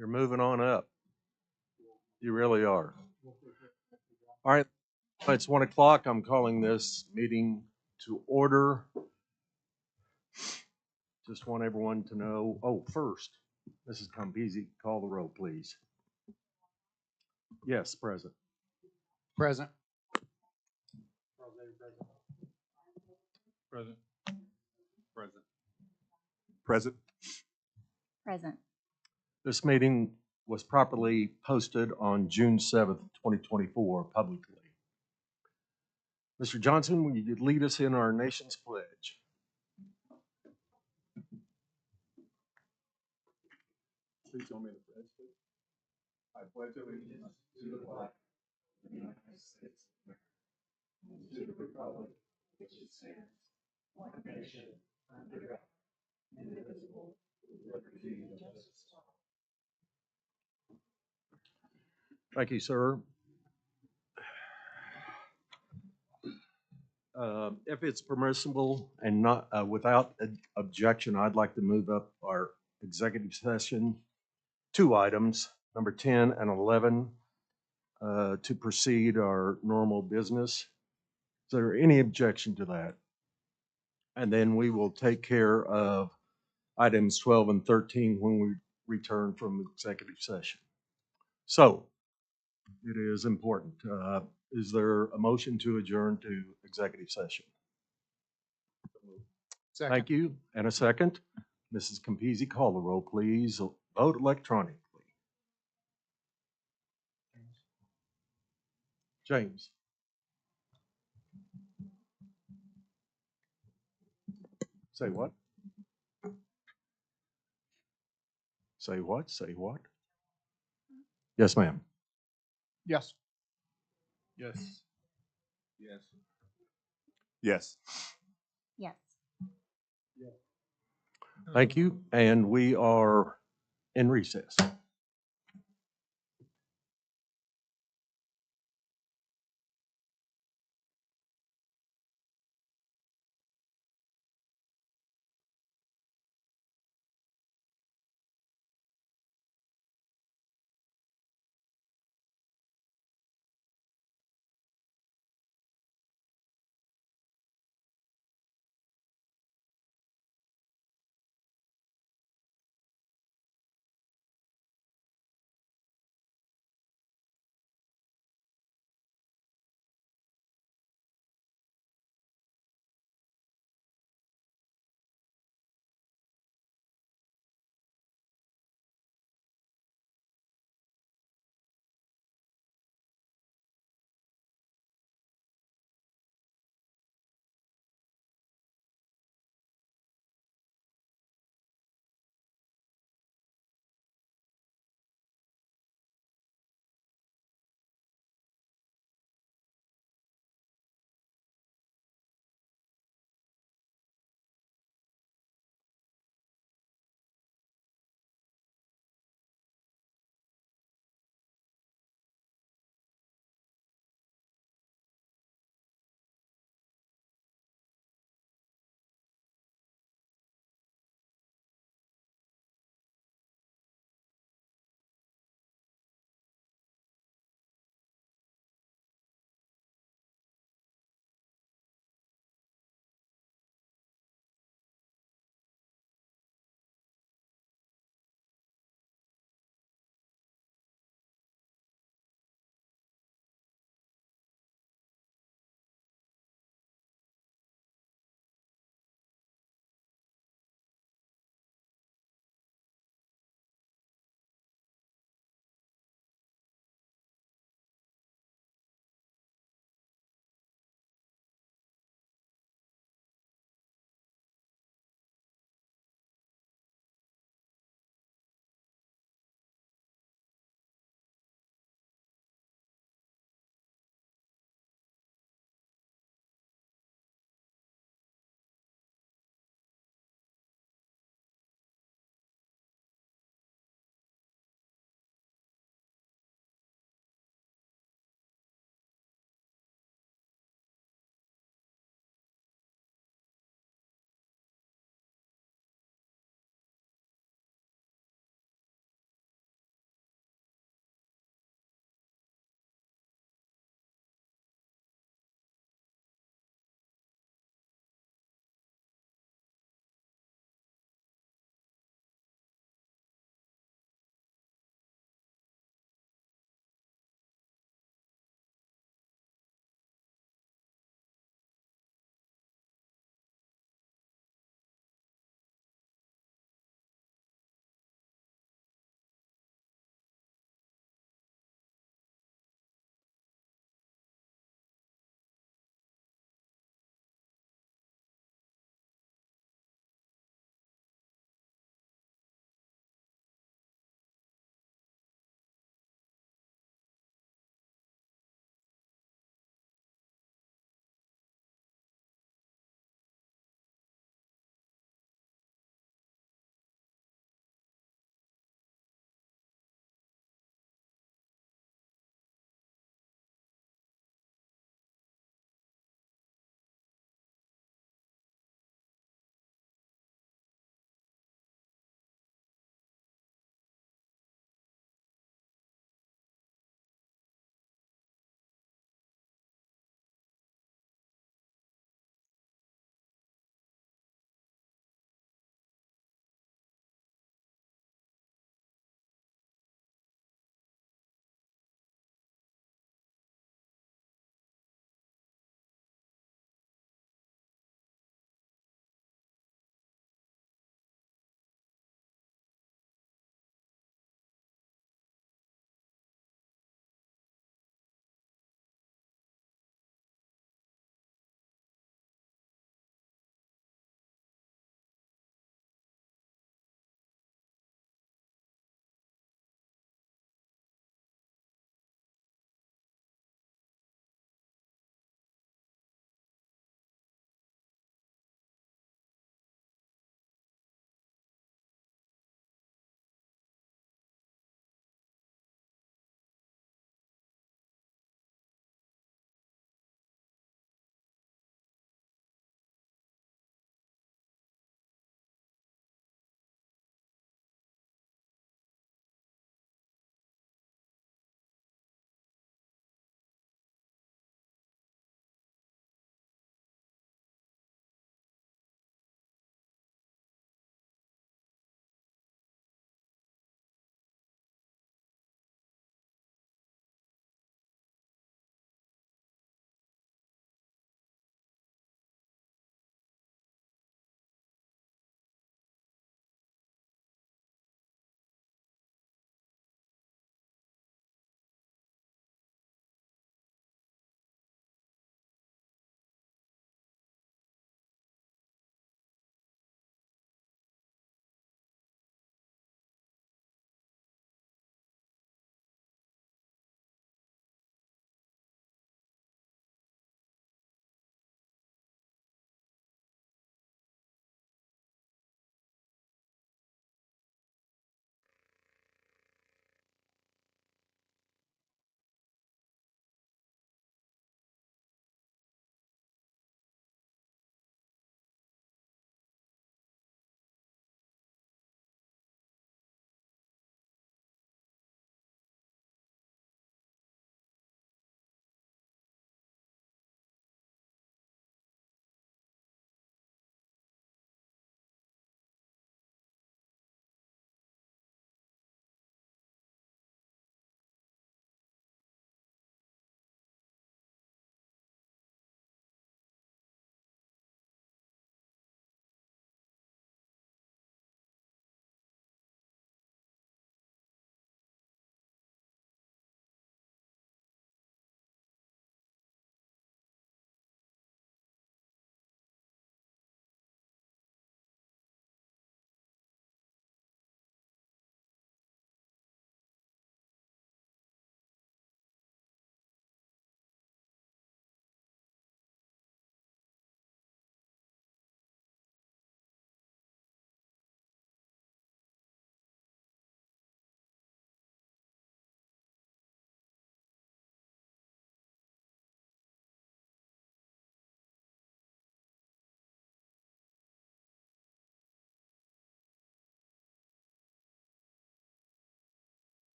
You're moving on up. You really are. All right, it's 1 o'clock. I'm calling this meeting to order. Just want everyone to know, first, Mrs. Campisi, call the roll, please. Yes, present. Present. Present. Present. Present. Present. This meeting was properly posted on June 7th, 2024, publicly. Mr. Johnson, will you lead us in our nation's pledge? Please join me in the pledge, please. I pledge allegiance to the flag of the United States of America, and to the republic which stands one nation under God, indivisible, with liberty and justice for all. Thank you, sir. If it's permissible and not without objection, I'd like to move up our executive session, 2 items, number 10 and 11, to proceed our normal business. Is there any objection to that? And then we will take care of items 12 and 13 when we return from executive session. So, it is important. Is there a motion to adjourn to executive session? Second. Thank you. And a second. Mrs. Campisi, call the roll, please. Vote electronically. James. Say what? Say what? Say what? Yes, ma'am. Yes. Yes. Yes. Yes. Yes. Thank you. And we are in recess.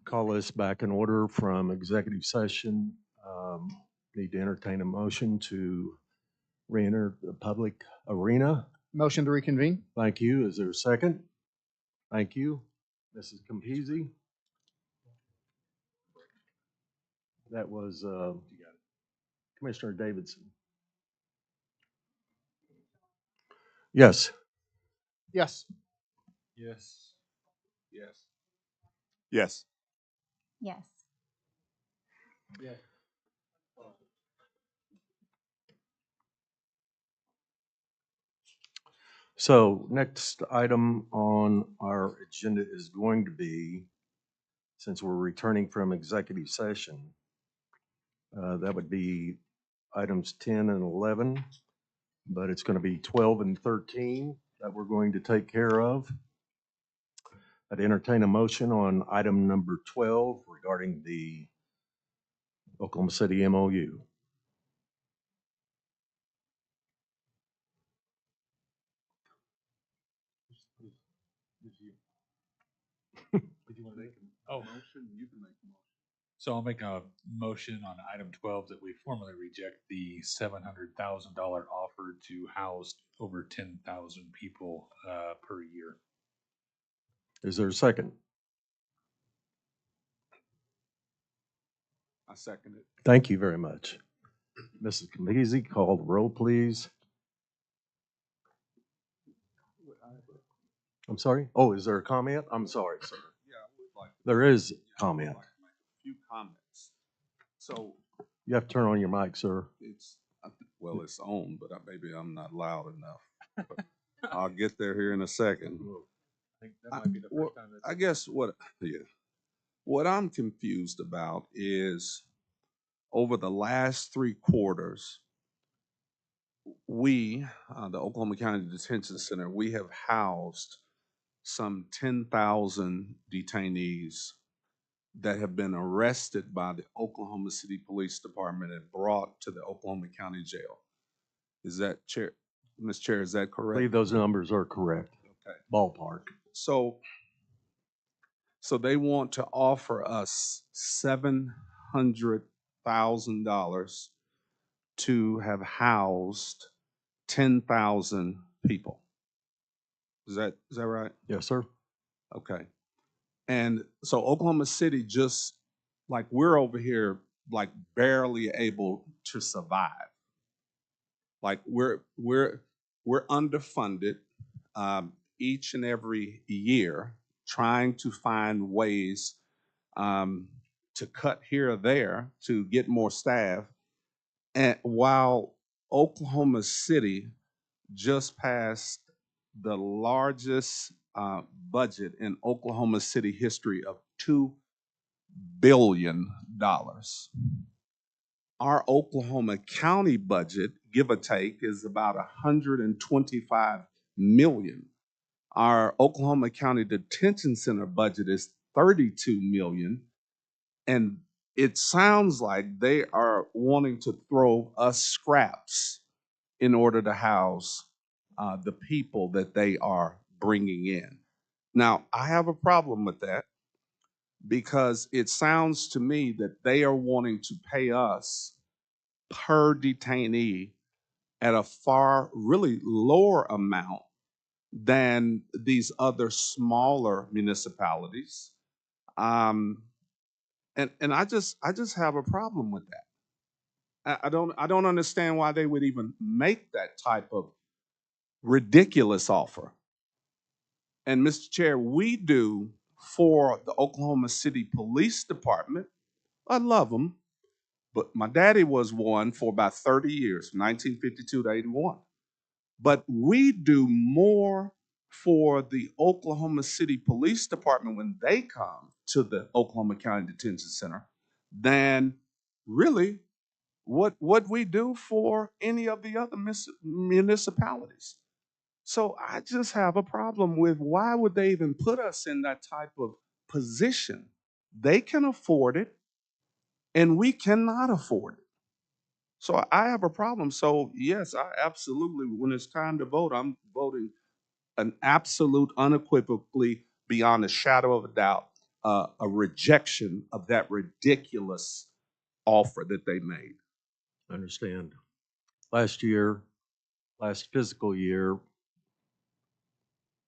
Call this back in order from executive session. Need to entertain a motion to re-enter the public arena. Motion to reconvene? Thank you. Is there a second? Thank you. Mrs. Campese? That was Commissioner Davidson. Yes. Yes. Yes. Yes. Yes. Yes. Yes. So next item on our agenda is going to be, since we're returning from executive session, that would be items 10 and 11, but it's going to be 12 and 13 that we're going to take care of. I'd entertain a motion on item number 12 regarding the Oklahoma City MOU. Oh. So I'll make a motion on item 12 that we formally reject the $700,000 offer to house over 10,000 people per year. Is there a second? I second it. Thank you very much. Mrs. Campese, call the roll, please. I'm sorry? Oh, is there a comment? I'm sorry, sir. Yeah, I would like. There is Yeah, I would comment. like to make a few comments. So You have to turn on your mic, sir. well, it's on, but maybe I'm not loud enough. But I'll get there here in a second. I think that might be the Well, first time I guess what I'm confused about is over the last 3 quarters, we, the Oklahoma County Detention Center, we have housed some 10,000 detainees that have been arrested by the Oklahoma City Police Department and brought to the Oklahoma County Jail. Is that, Chair, Ms. Chair, is that I correct? believe those numbers are correct. Okay. Ballpark. So they want to offer us $700,000 to have housed 10,000 people. Is that right? Yes, sir. Okay. And so Oklahoma City just like we're over here like barely able to survive. Like we're underfunded each and every year, trying to find ways to cut here or there to get more staff. And while Oklahoma City just passed the largest budget in Oklahoma City history of $2 billion. Our Oklahoma County budget, give or take, is about $125 million. Our Oklahoma County Detention Center budget is $32 million. And it sounds like they are wanting to throw us scraps in order to house the people that they are bringing in. Now, I have a problem with that because it sounds to me that they are wanting to pay us per detainee at a far really lower amount than these other smaller municipalities. And I just have a problem with that. I don't understand why they would even make that type of ridiculous offer. And Mr. Chair, we do for the Oklahoma City Police Department. I love them, but my daddy was one for about 30 years, from 1952 to 81. But we do more for the Oklahoma City Police Department when they come to the Oklahoma County Detention Center than really what we do for any of the other municipalities. So I just have a problem with why would they even put us in that type of position? They can afford it, and we cannot afford it. So I have a problem. So yes, I absolutely, when it's time to vote, I'm voting an absolute, unequivocally, beyond a shadow of a doubt, a rejection of that ridiculous offer that they made. I understand. Last year, last fiscal year,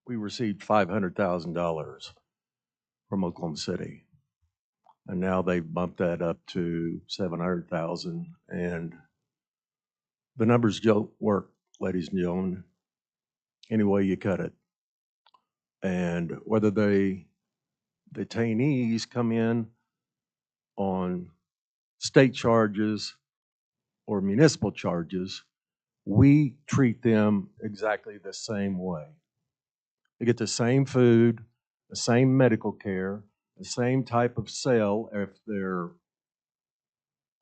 we received $500,000 from Oklahoma City. And now they've bumped that up to 700,000. And the numbers don't work, ladies and gentlemen, any way you cut it. And whether the detainees come in on state charges or municipal charges, we treat them exactly the same way. They get the same food, the same medical care, the same type of cell if they're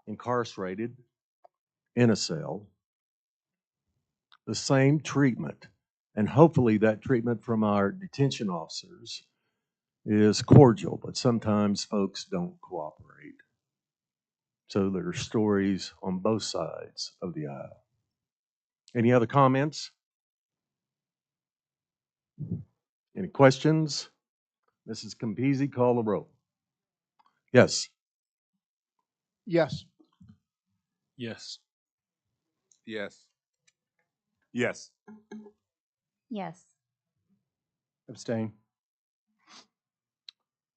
incarcerated in a cell, the same treatment. And hopefully that treatment from our detention officers is cordial, but sometimes folks don't cooperate. So there are stories on both sides of the aisle. Any other comments? Any questions? Mrs. Campisi, call the roll. Yes. Yes. Yes. Yes. Yes. Yes. Abstain.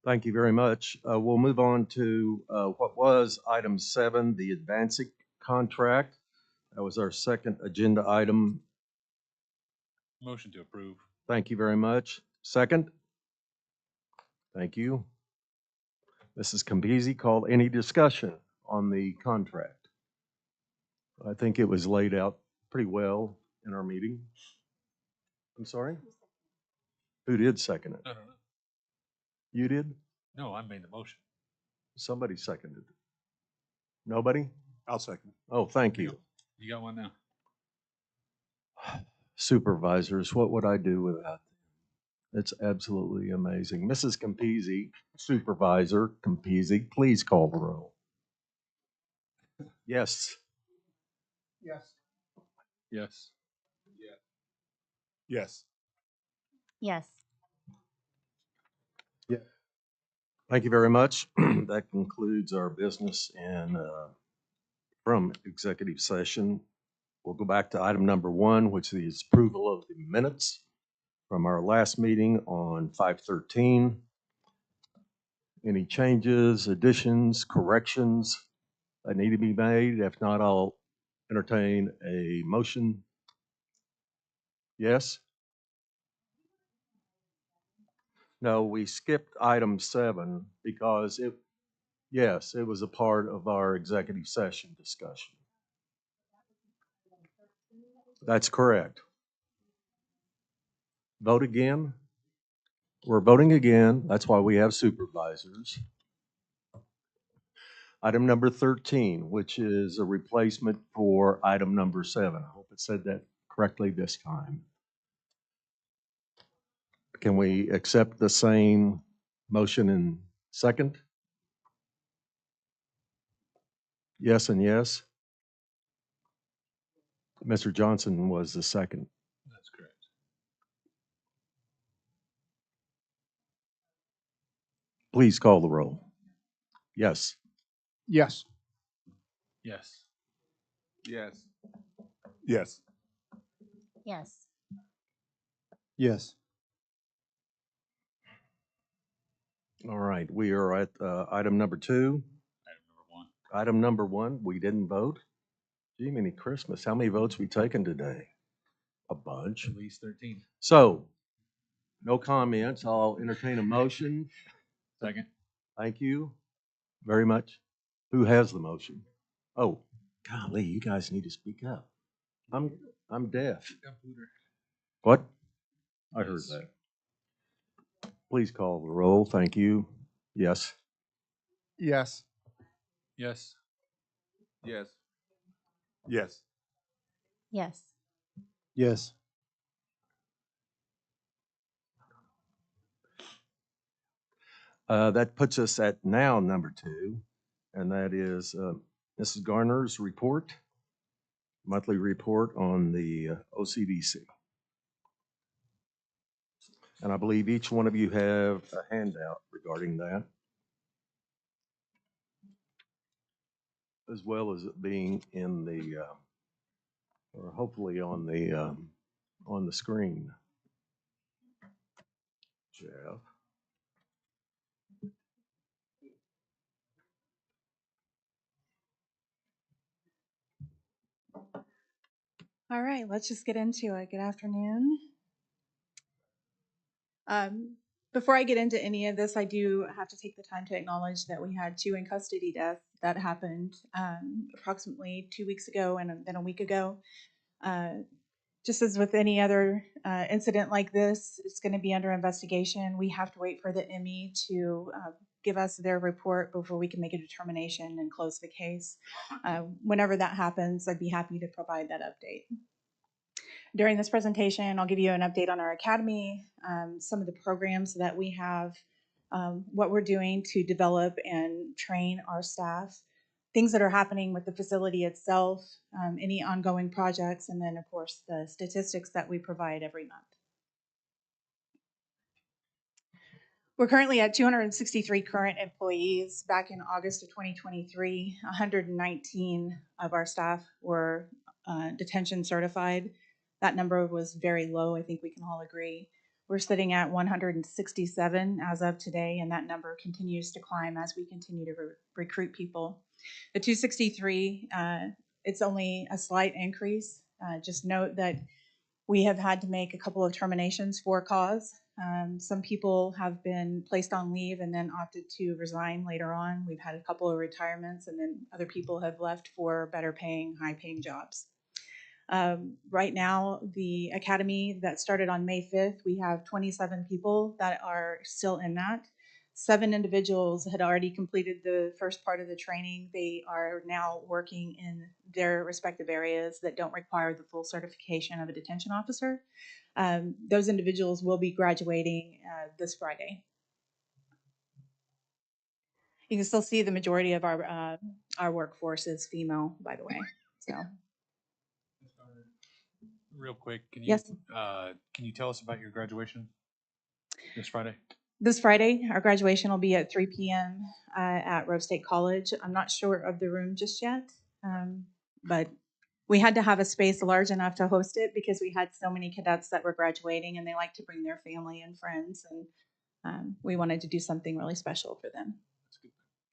Thank you very much. We'll move on to what was item 7, the Advancic contract. That was our second agenda item. Motion to approve. Thank you very much. Second? Thank you. Mrs. Campisi, call any discussion on the contract? I think it was laid out pretty well in our meeting. I'm sorry? Who did second it? No. You did? No, I made the motion. Somebody seconded it. Nobody? I'll second. Oh, thank you. You got one now? Supervisors, what would I do without them? It's absolutely amazing. Mrs. Campisi, Supervisor Campisi, please call the roll. Yes. Yes. Yes. Yes. Yes. Thank you very much. That concludes our business and from executive session. We'll go back to item number 1, which is approval of the minutes from our last meeting on 5/13. Any changes, additions, corrections that need to be made? If not, I'll entertain a motion. Yes? No, we skipped item 7 because it was a part of our executive session discussion. That's correct. Vote again? We're voting again. That's why we have supervisors. Item number 13, which is a replacement for item number 7. I hope it said that correctly this time. Can we accept the same motion and second? Yes and yes? Mr. Johnson was the second. That's correct. Please call the roll. Yes. Yes. Yes. Yes. Yes. Yes. Yes. All right, we are at item number 2. Item number 1. Item number 1, we didn't vote. Gee, many Christmas. How many votes we taken today? A bunch. At least 13. So, no comments. I'll entertain a motion. Second. Thank you very much. Who has the motion? Oh, golly, you guys need to speak up. I'm deaf. Computer. What? I heard Yes. that. Please call the roll. Thank you. Yes. Yes. Yes. Yes. Yes. Yes. Yes. That puts us at now number 2, and that is Mrs. Garner's report, monthly report on the OCDC. And I believe each one of you have a handout regarding that, as well as it being in the, or hopefully on the screen. Jeff? All right, let's just get into it. Good afternoon. Before I get into any of this, I do have to take the time to acknowledge that we had 2 in custody deaths that happened approximately 2 weeks ago and then a week ago. Just as with any other incident like this, it's going to be under investigation. We have to wait for the ME to give us their report before we can make a determination and close the case. Whenever that happens, I'd be happy to provide that update. During this presentation, I'll give you an update on our academy, some of the programs that we have, what we're doing to develop and train our staff, things that are happening with the facility itself, any ongoing projects, and then, of course, the statistics that we provide every month. We're currently at 263 current employees. Back in August of 2023, 119 of our staff were detention certified. That number was very low, I think we can all agree. We're sitting at 167 as of today, and that number continues to climb as we continue to recruit people. The 263, it's only a slight increase. Just note that we have had to make a couple of terminations for cause. Some people have been placed on leave and then opted to resign later on. We've had a couple of retirements, and then other people have left for better paying, high paying jobs. Right now, the academy that started on May 5th, we have 27 people that are still in that. 7 individuals had already completed the first part of the training. They are now working in their respective areas that don't require the full certification of a detention officer. Those individuals will be graduating this Friday. You can still see the majority of our workforce is female, by the way. So. Real quick, can you Yes. Can you tell us about your graduation this Friday? This Friday, our graduation will be at 3 p.m. At Rose State College. I'm not sure of the room just yet, but we had to have a space large enough to host it because we had so many cadets that were graduating and they like to bring their family and friends, and we wanted to do something really special for them.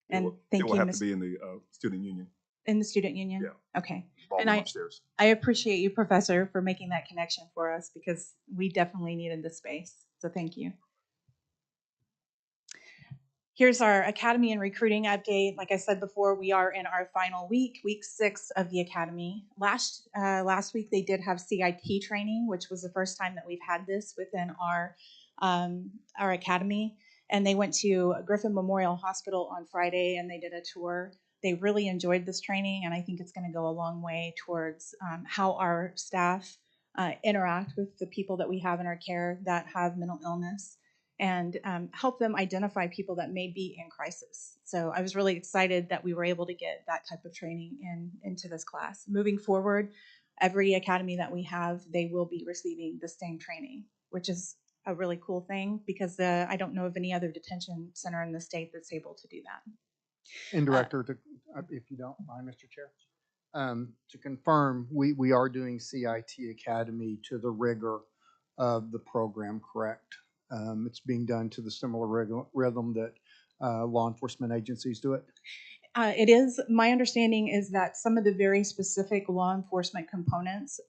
And thank you, It will have to be in the student union. In the student union? Yeah. Okay. Ballroom And upstairs. I appreciate you, Professor, for making that connection for us because we definitely needed the space. So thank you. Here's our academy and recruiting update. Like I said before, we are in our final week 6 of the academy. Last week they did have CIT training, which was the first time that we've had this within our academy. And they went to Griffin Memorial Hospital on Friday and they did a tour. They really enjoyed this training, and I think it's going to go a long way towards how our staff interact with the people that we have in our care that have mental illness, and help them identify people that may be in crisis. So I was really excited that we were able to get that type of training into this class. Moving forward, every academy that we have, they will be receiving the same training, which is a really cool thing because I don't know of any other detention center in the state that's able to do that. And Director, if you don't mind, Mr. Chair, to confirm, we are doing CIT Academy to the rigor of the program, correct? It's being done to the similar rhythm that law enforcement agencies do it? It is. My understanding is that some of the very specific law enforcement components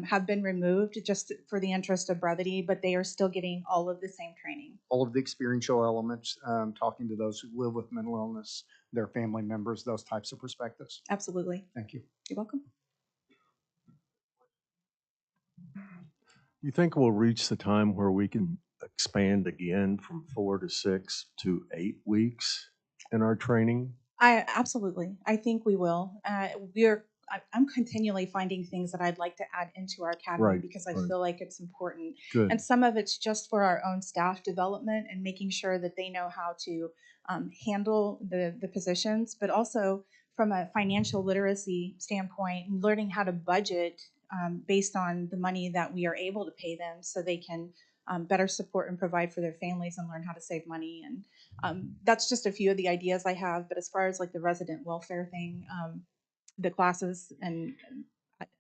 have been removed just for the interest of brevity, but they are still getting all of the same training. All of the experiential elements, talking to those who live with mental illness, their family members, those types of perspectives. Absolutely. Thank you. You're welcome. You think we'll reach the time where we can expand again from 4 to 6 to 8 weeks in our training? Absolutely. I think we will. I'm continually finding things that I'd like to add into our academy Right, because I right. feel like it's important. Good. And some of it's just for our own staff development and making sure that they know how to handle the positions, but also from a financial literacy standpoint, learning how to budget based on the money that we are able to pay them so they can better support and provide for their families and learn how to save money. And that's just a few of the ideas I have. But as far as like the resident welfare thing, the classes, and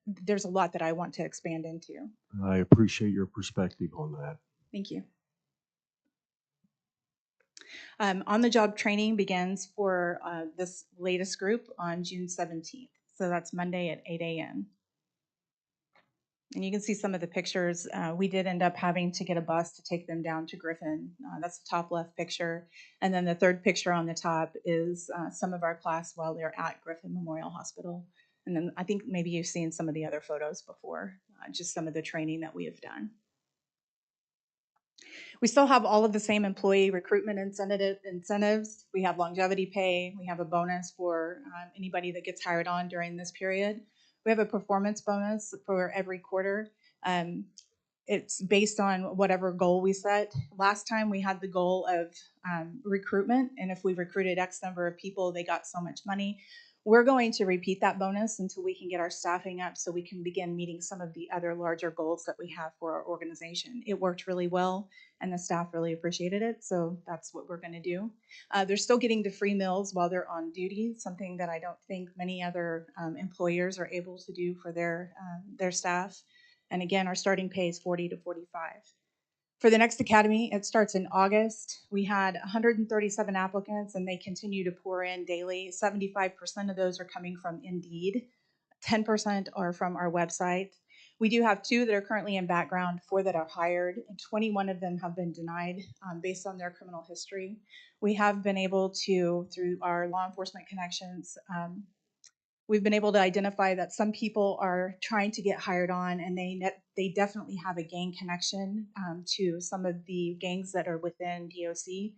there's a lot that I want to expand into. I appreciate your perspective on that. Thank you. On-the-job training begins for this latest group on June 17th. So that's Monday at 8 a.m. And you can see some of the pictures. We did end up having to get a bus to take them down to Griffin. That's the top left picture. And then the third picture on the top is some of our class while they're at Griffin Memorial Hospital. And then I think maybe you've seen some of the other photos before, just some of the training that we have done. We still have all of the same employee recruitment incentives. We have longevity pay. We have a bonus for anybody that gets hired on during this period. We have a performance bonus for every quarter. It's based on whatever goal we set. Last time we had the goal of recruitment, and if we recruited X number of people, they got so much money. We're going to repeat that bonus until we can get our staffing up so we can begin meeting some of the other larger goals that we have for our organization. It worked really well, and the staff really appreciated it, so that's what we're going to do. They're still getting the free meals while they're on duty, something that I don't think many other employers are able to do for their staff. And again, our starting pay is $40 to $45. For the next academy, it starts in August. We had 137 applicants, and they continue to pour in daily. 75% of those are coming from Indeed. 10% are from our website. We do have 2 that are currently in background, 4 that are hired, and 21 of them have been denied based on their criminal history. We have been able to, through our law enforcement connections, we've been able to identify that some people are trying to get hired on, and they definitely have a gang connection to some of the gangs that are within DOC,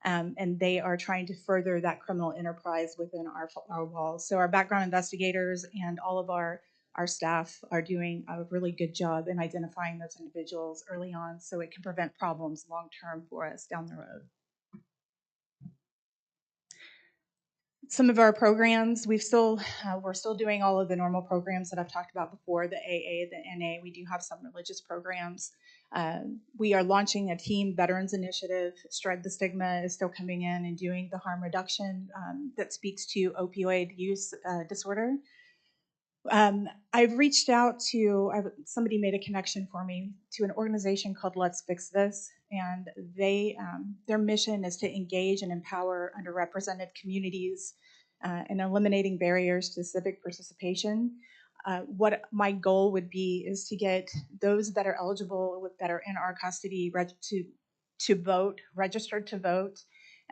and they are trying to further that criminal enterprise within our walls. So our background investigators and all of our staff are doing a really good job in identifying those individuals early on so it can prevent problems long term for us down the road. Some of our programs, we're still doing all of the normal programs that I've talked about before, the AA, the NA. We do have some religious programs. We are launching a teen veterans initiative. Shred the Stigma is still coming in and doing the harm reduction that speaks to opioid use disorder. I've reached out to, somebody made a connection for me to an organization called Let's Fix This, and their mission is to engage and empower underrepresented communities and eliminating barriers to civic participation. What my goal would be is to get those that are eligible, that are in our custody, to vote, registered to vote,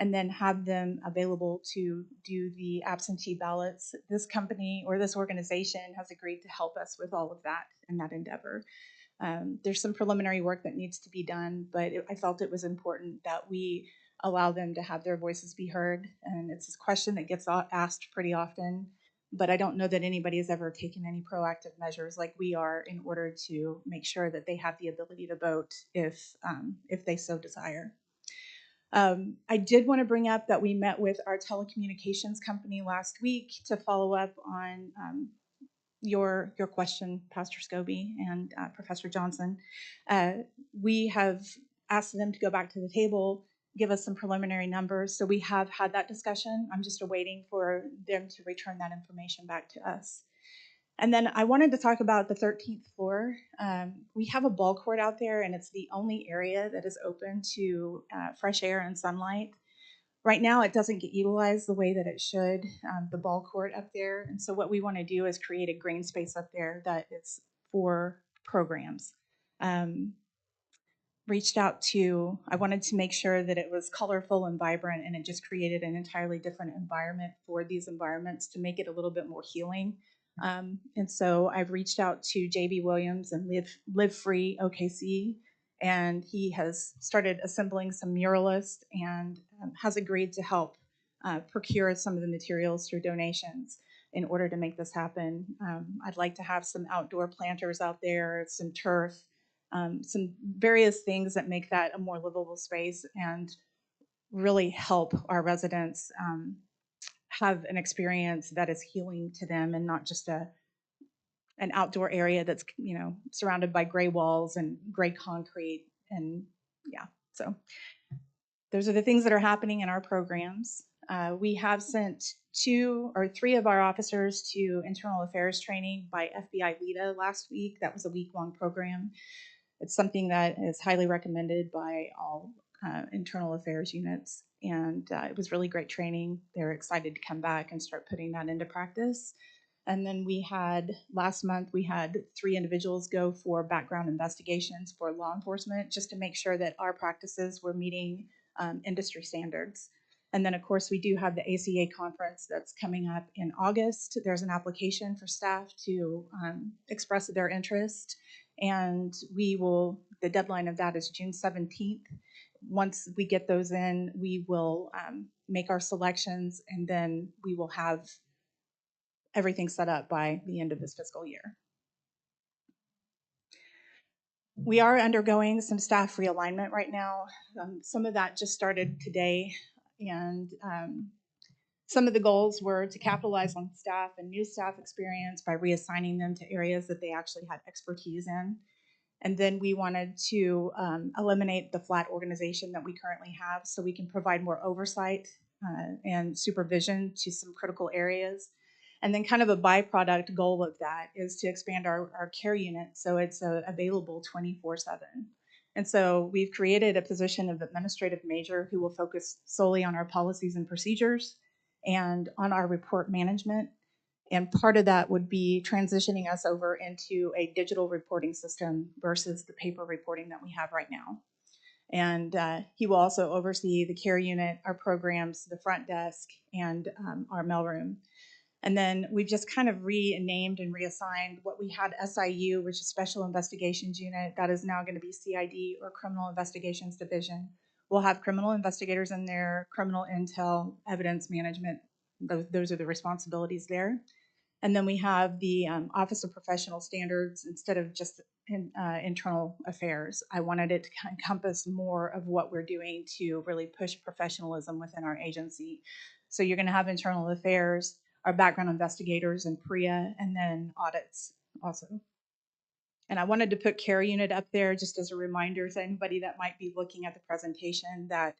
and then have them available to do the absentee ballots. This company or this organization has agreed to help us with all of that in that endeavor. There's some preliminary work that needs to be done, but I felt it was important that we allow them to have their voices be heard. And it's a question that gets asked pretty often, but I don't know that anybody has ever taken any proactive measures like we are in order to make sure that they have the ability to vote if they so desire. I did want to bring up that we met with our telecommunications company last week to follow up on your question, Pastor Scobie and Professor Johnson. We have asked them to go back to the table, give us some preliminary numbers. So we have had that discussion. I'm just awaiting for them to return that information back to us. And then I wanted to talk about the 13th floor. We have a ball court out there, and it's the only area that is open to fresh air and sunlight. Right now, it doesn't get utilized the way that it should, the ball court up there. And so what we want to do is create a green space up there that is for programs. Reached out to, I wanted to make sure that it was colorful and vibrant, and it just created an entirely different environment for these environments to make it a little bit more healing. And so I've reached out to JB Williams and Live Free OKC, and he has started assembling some muralists and has agreed to help procure some of the materials through donations in order to make this happen. I'd like to have some outdoor planters out there, some turf, some various things that make that a more livable space and really help our residents have an experience that is healing to them and not just an outdoor area that's surrounded by gray walls and gray concrete. and yeah, so those are the things that are happening in our programs. We have sent 2 or 3 of our officers to internal affairs training by FBI LEDA last week. That was a week-long program. It's something that is highly recommended by all internal affairs units, and it was really great training. They're excited to come back and start putting that into practice. And then last month, we had 3 individuals go for background investigations for law enforcement, just to make sure that our practices were meeting industry standards. And then, of course, we do have the ACA conference that's coming up in August. There's an application for staff to express their interest, and the deadline of that is June 17th. Once we get those in, we will make our selections, and then we will have everything set up by the end of this fiscal year. We are undergoing some staff realignment right now. Some of that just started today, and some of the goals were to capitalize on staff and new staff experience by reassigning them to areas that they actually had expertise in. And then we wanted to eliminate the flat organization that we currently have so we can provide more oversight and supervision to some critical areas. And then kind of a byproduct goal of that is to expand our care unit so it's available 24/7. And so we've created a position of administrative major who will focus solely on our policies and procedures and on our report management. And part of that would be transitioning us over into a digital reporting system versus the paper reporting that we have right now. And he will also oversee the care unit, our programs, the front desk, and our mailroom. And then we've just kind of renamed and reassigned what we had SIU, which is Special Investigations Unit. That is now going to be CID, or Criminal Investigations Division. We'll have criminal investigators in there, criminal intel, evidence management. Those are the responsibilities there. And then we have the Office of Professional Standards instead of just internal affairs. I wanted it to encompass more of what we're doing to really push professionalism within our agency. So you're going to have internal affairs, our background investigators, and PREA, and then audits also. And I wanted to put care unit up there just as a reminder to anybody that might be looking at the presentation that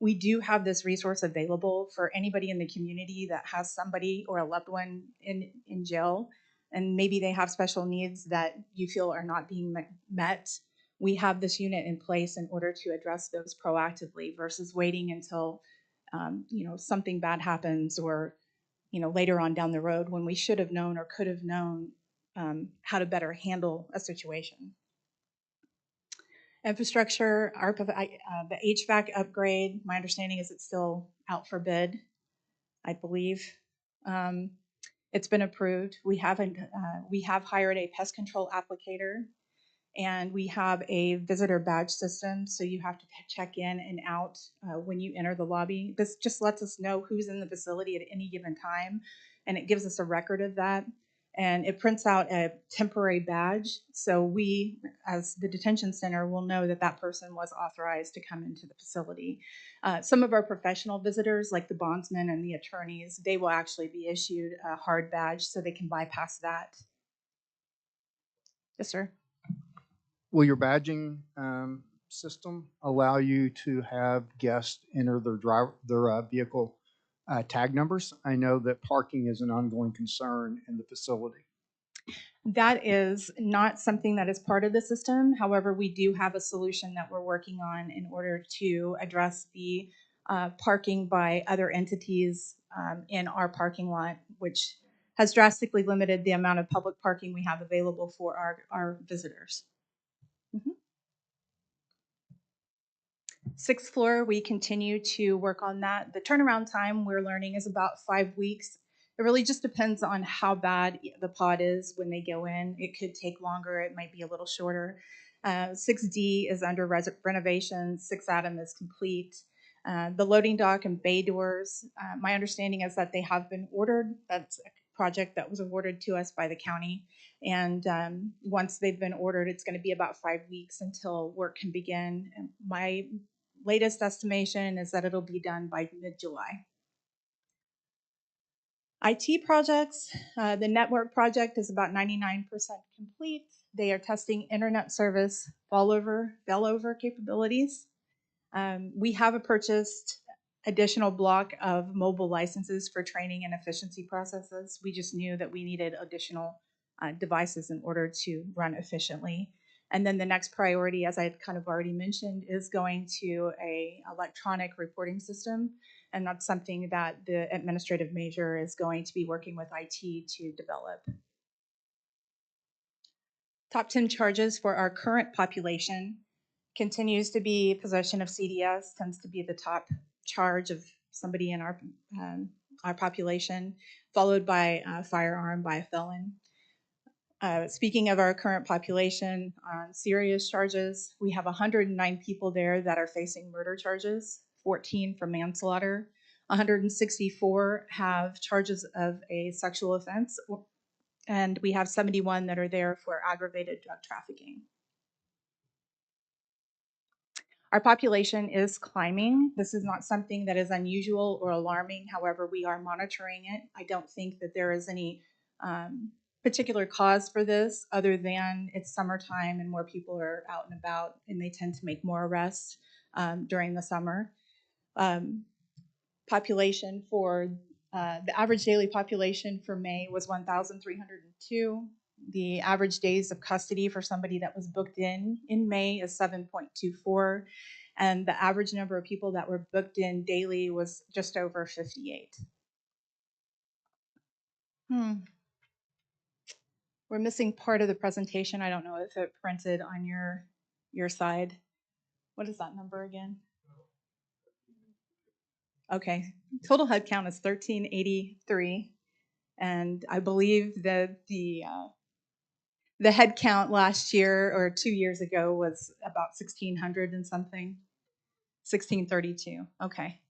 we do have this resource available for anybody in the community that has somebody or a loved one in jail, and maybe they have special needs that you feel are not being met. We have this unit in place in order to address those proactively versus waiting until something bad happens or later on down the road when we should have known or could have known how to better handle a situation. Infrastructure, the HVAC upgrade, my understanding is it's still out for bid, I believe. It's been approved. We have hired a pest control applicator, and we have a visitor badge system, so you have to check in and out when you enter the lobby. This just lets us know who's in the facility at any given time, and it gives us a record of that. And it prints out a temporary badge, so we, as the detention center, will know that that person was authorized to come into the facility. Some of our professional visitors, like the bondsmen and the attorneys, they will actually be issued a hard badge so they can bypass that. Yes, sir. Will your badging system allow you to have guests enter their vehicle tag numbers? I know that parking is an ongoing concern in the facility. That is not something that is part of the system. However, we do have a solution that we're working on in order to address the parking by other entities in our parking lot, which has drastically limited the amount of public parking we have available for our visitors. Sixth floor, we continue to work on that. The turnaround time we're learning is about 5 weeks. It really just depends on how bad the pod is when they go in. It could take longer. It might be a little shorter. 6D is under renovation. 6 Adam is complete. The loading dock and bay doors, my understanding is that they have been ordered. That's a project that was awarded to us by the county. And once they've been ordered, it's going to be about 5 weeks until work can begin. And my latest estimation is that it'll be done by mid-July. IT projects, the network project is about 99% complete. They are testing internet service failover capabilities. We have purchased additional block of mobile licenses for training and efficiency processes. We just knew that we needed additional devices in order to run efficiently. And then the next priority, as I had kind of already mentioned, is going to a electronic reporting system. And that's something that the administrative major is going to be working with IT to develop. Top 10 charges for our current population continues to be possession of CDS, tends to be the top charge of somebody in our population, followed by a firearm by a felon. Speaking of our current population on serious charges, we have 109 people there that are facing murder charges, 14 for manslaughter, 164 have charges of a sexual offense, and we have 71 that are there for aggravated drug trafficking. Our population is climbing. This is not something that is unusual or alarming. However, we are monitoring it. I don't think that there is any particular cause for this other than it's summertime and more people are out and about and they tend to make more arrests during the summer. Population for the average daily population for May was 1,302. The average days of custody for somebody that was booked in May is 7.24. And the average number of people that were booked in daily was just over 58. We're missing part of the presentation. I don't know if it printed on your side. What is that number again? Okay, total head count is 1,383. And I believe that the head count last year or 2 years ago was about 1,600 and something. 1,632, okay.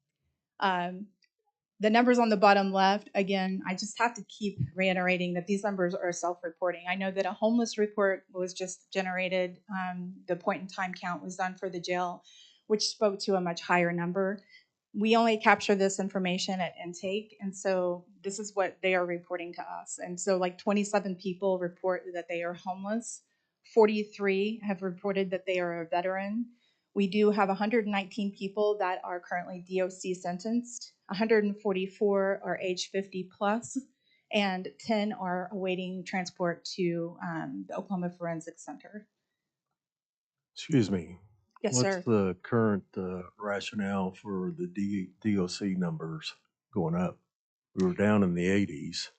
The numbers on the bottom left, again, I just have to keep reiterating that these numbers are self-reporting. I know that a homeless report was just generated. The point in time count was done for the jail, which spoke to a much higher number. We only capture this information at intake, and so this is what they are reporting to us. And so like 27 people report that they are homeless. 43 have reported that they are a veteran. We do have 119 people that are currently DOC sentenced. 144 are age 50 plus, and 10 are awaiting transport to the Oklahoma Forensic Center. Excuse me. Yes, sir. What's the current rationale for the DOC numbers going up? We were down in the 80s.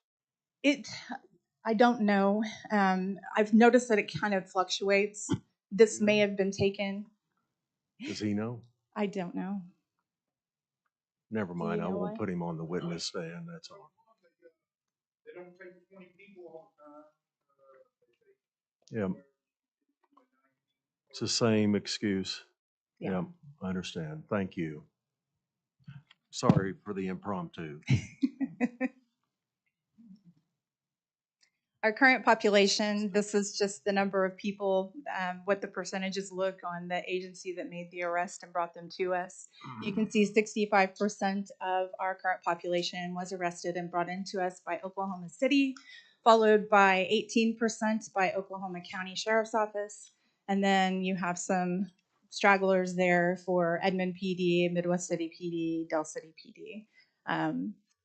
I don't know. I've noticed that it kind of fluctuates. This may have been taken. Does he know? I don't know. Never mind. I know won't why? put him on the witness stand. That's all. They don't take 20 people Yeah. It's the same excuse. Yeah. I understand. Thank you. Sorry for the impromptu. Our current population, this is just the number of people, what the percentages look on the agency that made the arrest and brought them to us. You can see 65% of our current population was arrested and brought into us by Oklahoma City, followed by 18% by Oklahoma County Sheriff's Office. And then you have some stragglers there for Edmond PD, Midwest City PD, Del City PD.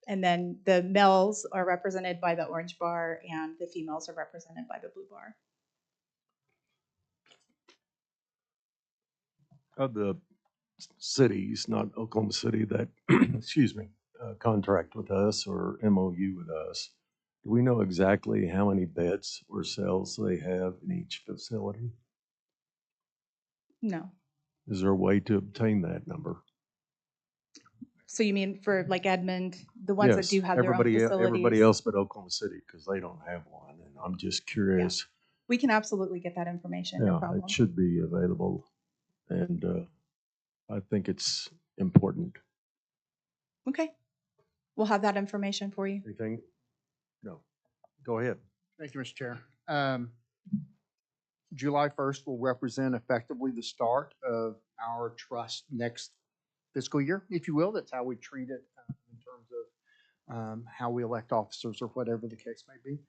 And then the males are represented by the orange bar and the females are represented by the blue bar. Of the cities, not Oklahoma City, that, excuse me, contract with us or MOU with us, do we know exactly how many beds or cells they have in each facility? No. Is there a way to obtain that number? So you mean for like Edmond, the ones that do have their own facilities? Everybody else but Oklahoma City, because they don't have one. And I'm just curious. We can absolutely get that information, no problem. It should be available. And I think it's important. Okay. We'll have that information for you. Anything? No. Go ahead. Thank you, Mr. Chair. July 1st will represent effectively the start of our trust next fiscal year, if you will. That's how we treat it in terms how we elect officers or whatever the case may be.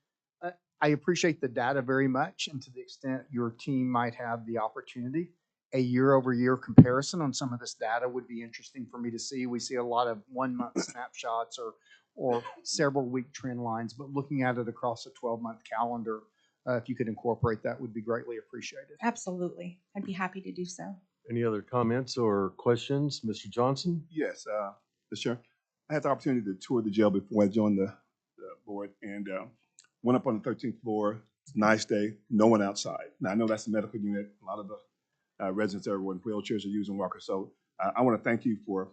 I appreciate the data very much, and to the extent your team might have the opportunity, a year-over-year comparison on some of this data would be interesting for me to see. We see a lot of one-month snapshots or several week trend lines, but looking at it across a 12-month calendar, if you could incorporate that, would be greatly appreciated. Absolutely. I'd be happy to do so. Any other comments or questions? Mr. Johnson? Yes, Mr. Chair. I had the opportunity to tour the jail before I joined the board and went up on the 13th floor. It's a nice day, no one outside. Now, I know that's the medical unit. A lot of the residents there were in wheelchairs or using walkers. So I want to thank you for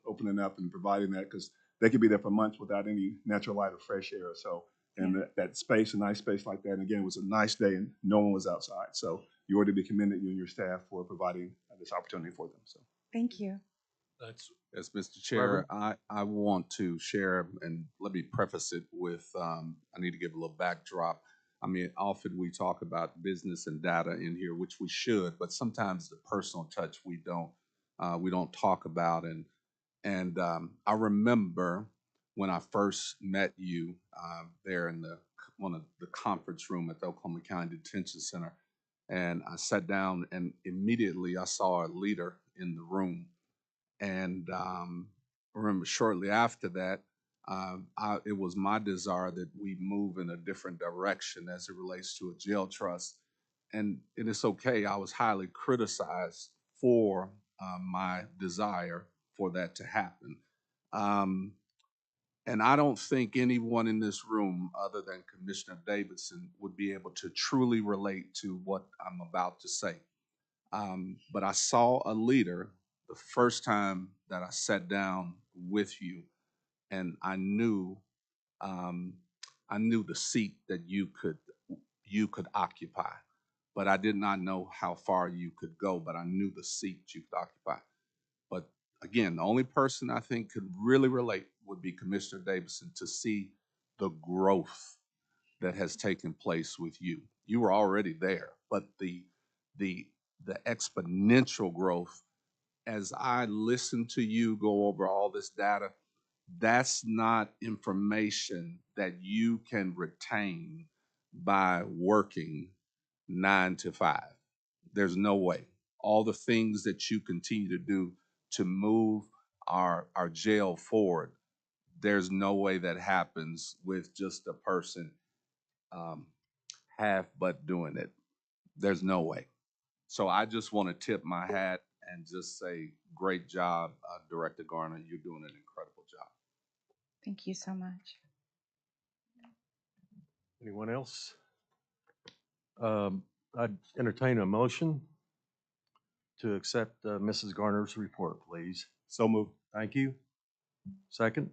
opening up and providing that, because they could be there for months without any natural light or fresh air. So, and that space, a nice space like that, and again, it was a nice day and no one was outside. So you ought to be commended, you and your staff, for providing this opportunity for them. So. Thank you. That's Yes, Mr. Chair, I want to share, and let me preface it with, I need to give a little backdrop. I mean, often we talk about business and data in here, which we should, but sometimes the personal touch we don't talk about. And I remember when I first met you there in one of the conference room at the Oklahoma County Detention Center, and I sat down and immediately I saw a leader in the room. And I remember shortly after that, it was my desire that we move in a different direction as it relates to a jail trust. And it's okay. I was highly criticized for my desire for that to happen. And I don't think anyone in this room other than Commissioner Davidson would be able to truly relate to what I'm about to say. But I saw a leader the first time that I sat down with you, and I knew the seat that you could occupy, but I did not know how far you could go. But I knew the seat you could occupy. But again, the only person I think could really relate would be Commissioner Davidson, to see the growth that has taken place with you. You were already there, but the exponential growth as I listen to you go over all this data, that's not information that you can retain by working 9 to 5. There's no way. All the things that you continue to do to move our jail forward, there's no way that happens with just a person half but doing it. There's no way. So I just want to tip my hat and just say, great job, Director Garner. You're doing an incredible job. Thank you so much. Anyone else? I'd entertain a motion to accept Mrs. Garner's report, please. So moved. Thank you. Second?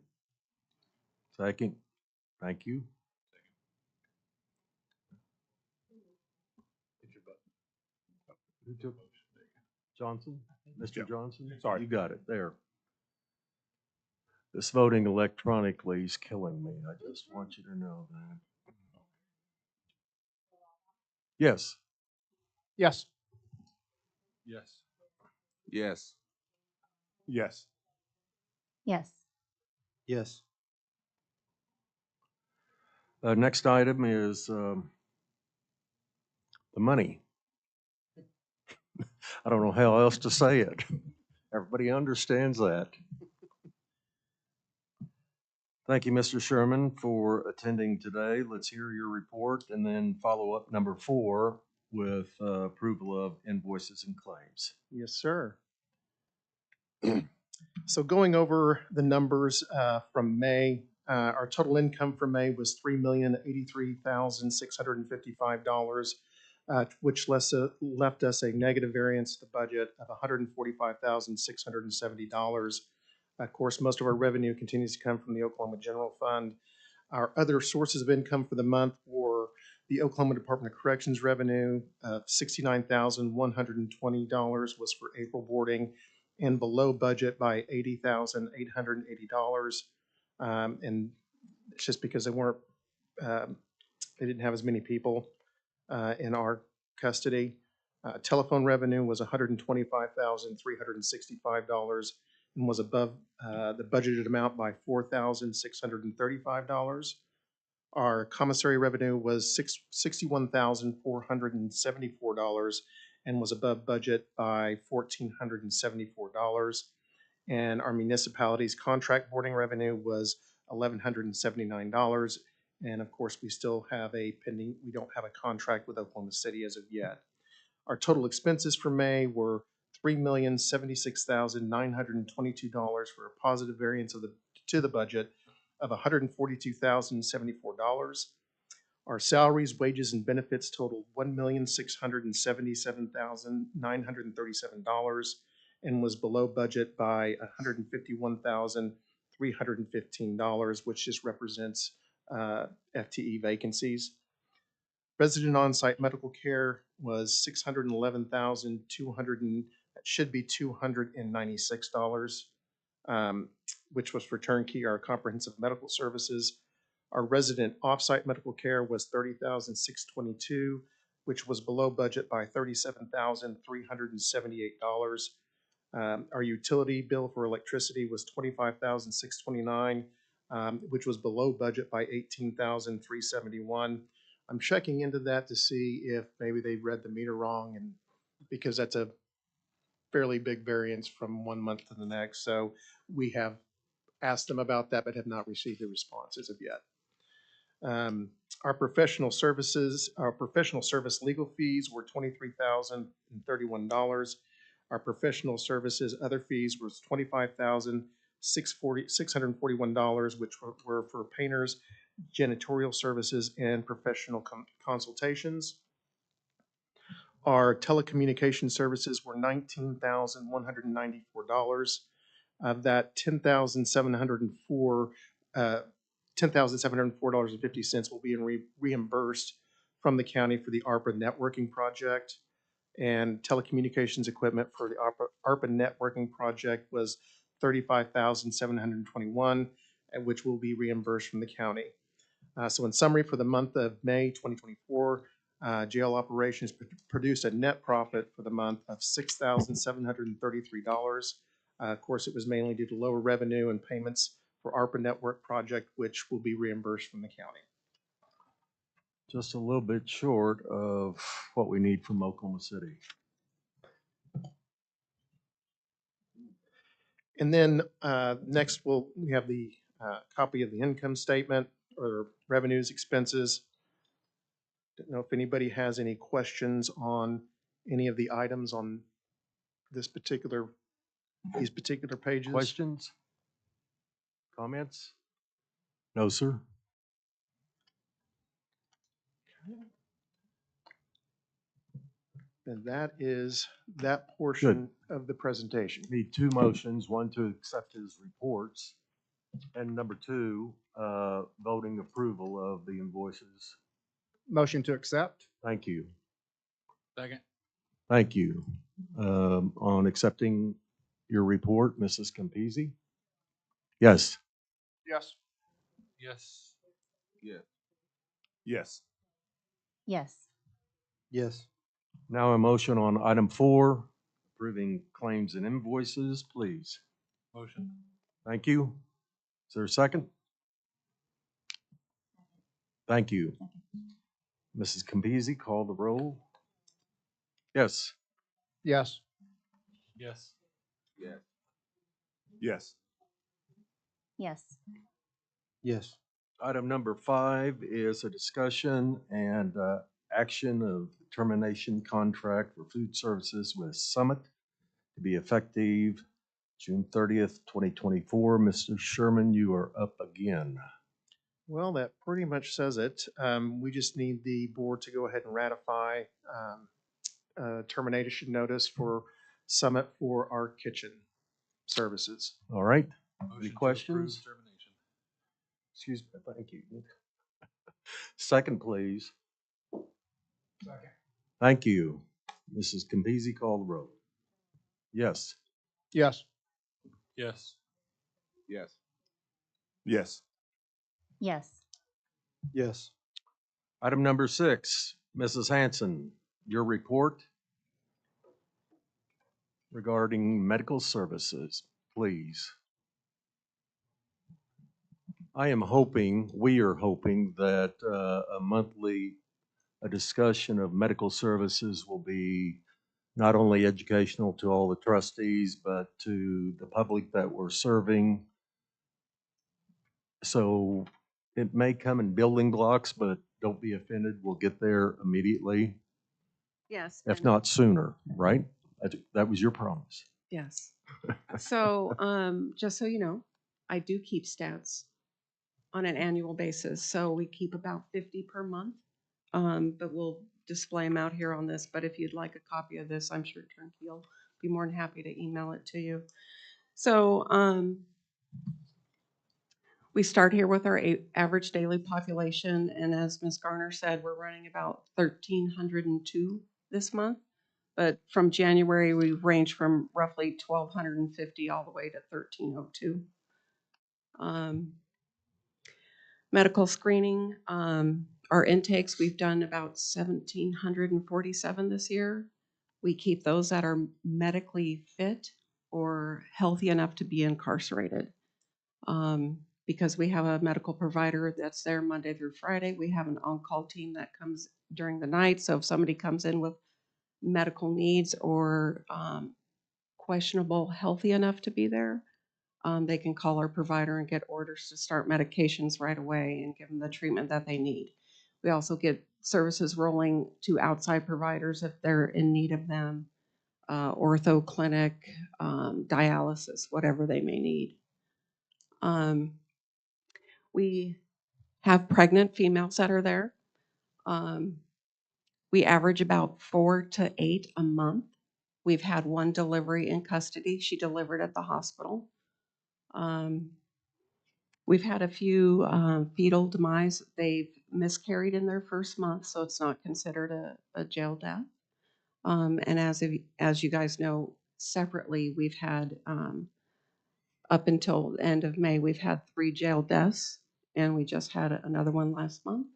Second. Thank you. Who took? Johnson? Mr. Johnson? Sorry. You got it there. This voting electronically is killing me. I just want you to know that. Yes. Yes. yes. Yes. Yes. Yes. Yes. Next item is the money. I don't know how else to say it. Everybody understands that. Thank you, Mr. Sherman, for attending today. Let's hear your report and then follow up number 4 with approval of invoices and claims. Yes, sir. So going over the numbers from May, our total income for May was $3,083,655, which left us a negative variance to the budget of $145,670. Of course, most of our revenue continues to come from the Oklahoma General Fund. Our other sources of income for the month were the Oklahoma Department of Corrections revenue of $69,120 was for April boarding, and below budget by $80,880. And it's just because they weren't, they didn't have as many people in our custody. Telephone revenue was $125,365, and and was above the budgeted amount by $4,635. Our commissary revenue was $61,474 and was above budget by $1,474. And our municipality's contract boarding revenue was $1,179. And of course, we still have a pending, we don't have a contract with Oklahoma City as of yet. Our total expenses for May were $3,076,922 for a positive variance to the budget of $142,074. Our salaries, wages, and benefits totaled $1,677,937 and was below budget by $151,315, which just represents FTE vacancies. Resident on-site medical care was $611,200, that should be $296, which was for turnkey, our comprehensive medical services. Our resident off-site medical care was $30,622, which was below budget by $37,378. Our utility bill for electricity was $25,629, which was below budget by $18,371. I'm checking into that to see if maybe they read the meter wrong, and because that's a fairly big variance from one month to the next. So we have asked them about that, but have not received a response as of yet. Our professional service legal fees were $23,031. Our professional services other fees was $25,641, which were for painters, janitorial services, and professional consultations. Our telecommunication services were $19,194. Of that, $10,704.50 will be reimbursed from the county for the ARPA networking project. And telecommunications equipment for the ARPA networking project was $35,721, which will be reimbursed from the county. So in summary, for the month of May 2024, jail operations produced a net profit for the month of $6,733. Of course, it was mainly due to lower revenue and payments for ARPA network project, which will be reimbursed from the county. Just a little bit short of what we need from Oklahoma City. And then next, we have the copy of the income statement or revenues, expenses. Don't know if anybody has any questions on any of the items on these particular pages. Questions? Comments? No, sir. And that is that portion of the presentation. Need two motions, one to accept his reports, and number two, voting approval of the invoices. Motion to accept? Thank you. Second. Thank you. On accepting your report, Mrs. Campisi? Yes. Yes. Yes. Yes. Yes. Yes. Yes. Now a motion on item 4, approving claims and invoices, please. Motion. Thank you. Is there a second? Thank you. Mrs. Campisi, call the roll. Yes. Yes. Yes. Yes. Yes. Yes. Yes. Item number 5 is a discussion and action of termination contract for food services with Summit to be effective June 30th, 2024. Mr. Sherman, you are up again. Well, that pretty much says it. We just need the board to go ahead and ratify termination notice for Summit for our kitchen services. All right. Motion to approve questions? termination. Excuse me. Thank you. Second, please. Second. Thank you. Mrs. Campisi, call the roll. Yes. Yes. Yes. Yes. Yes. Yes. Yes. Item number 6, Mrs. Hanson, your report regarding medical services. please. I am hoping, we are hoping that a discussion of medical services will be not only educational to all the trustees, but to the public that we're serving. So it may come in building blocks, but don't be offended, we'll get there immediately, Yes. if and- not sooner, right? That was your promise. Yes. So, just so you know, I do keep stats on an annual basis. So we keep about 50 per month. But we'll display them out here on this. But if you'd like a copy of this, I'm sure Turnkey will be more than happy to email it to you. So, we start here with our average daily population, and as Ms. Garner said, we're running about 1,302 this month. But from January, we range from roughly 1,250 all the way to 1,302. Medical screening, our intakes, we've done about 1,747 this year. We keep those that are medically fit or healthy enough to be incarcerated. Because we have a medical provider that's there Monday through Friday. We have an on-call team that comes during the night. So if somebody comes in with medical needs or questionable, healthy enough to be there, they can call our provider and get orders to start medications right away and give them the treatment that they need. We also get services rolling to outside providers if they're in need of them, ortho clinic, dialysis, whatever they may need. We have pregnant females that are there. We average about 4 to 8 a month. We've had one delivery in custody. She delivered at the hospital. We've had a few fetal demise. They've miscarried in their first month, so it's not considered a jail death. And as you guys know, separately, we've had, up until the end of May, we've had 3 jail deaths, and we just had another one last month.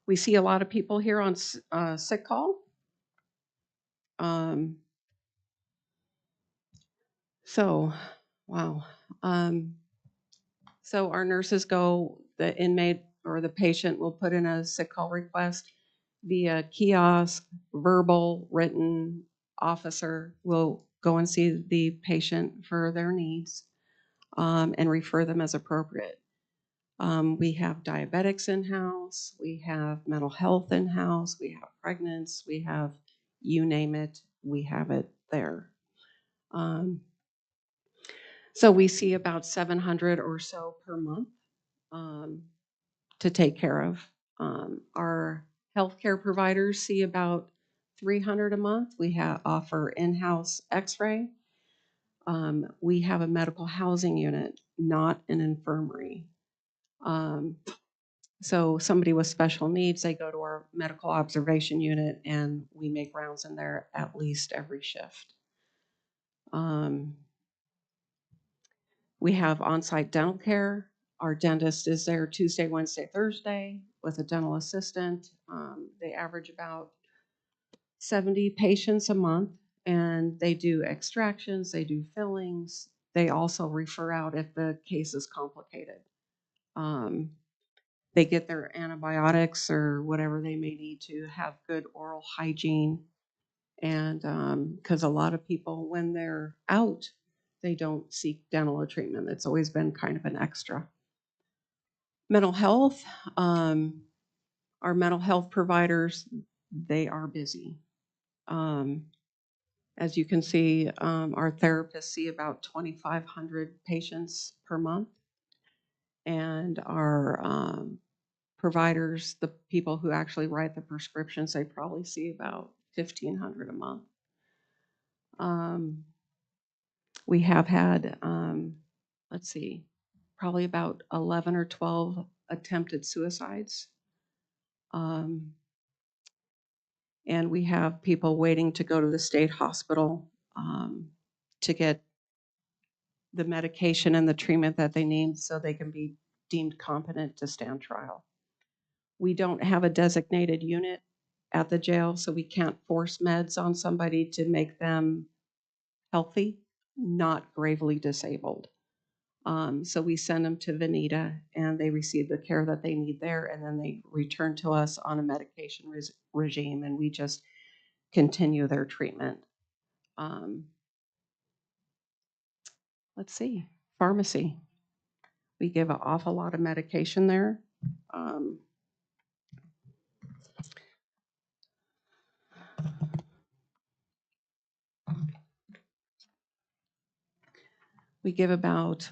We see a lot of people here on sick call. So, wow. So our nurses the inmate or the patient will put in a sick call request via kiosk, verbal, written. Officer will go and see the patient for their needs and refer them as appropriate. We have diabetics in-house, we have mental health in-house, we have pregnants, we have, you name it, we have it there. So we see about 700 or so per month to take care of. Our healthcare providers see about 300 a month. We offer in-house x-ray. We have a medical housing unit, not an infirmary. So somebody with special needs, they go to our medical observation unit and we make rounds in there at least every shift. We have on-site dental care. Our dentist is there Tuesday, Wednesday, Thursday with a dental assistant. They average about 70 patients a month, and they do extractions, they do fillings. They also refer out if the case is complicated. They get their antibiotics or whatever they may need to have good oral hygiene. And because a lot of people, when they're out, they don't seek dental treatment. It's always been kind of an extra. Mental health, our mental health providers, they are busy. As you can see, our therapists see about 2,500 patients per month. And our providers, the people who actually write the prescriptions, they probably see about 1,500 a month. We have had, let's see, probably about 11 or 12 attempted suicides. And we have people waiting to go to the state hospital to get the medication and the treatment that they need so they can be deemed competent to stand trial. We don't have a designated unit at the jail, so we can't force meds on somebody to make them healthy, not gravely disabled. So we send them to Veneta and they receive the care that they need there, and then they return to us on a medication regime, and we just continue their treatment. Let's see, pharmacy. We give an awful lot of medication there. We give about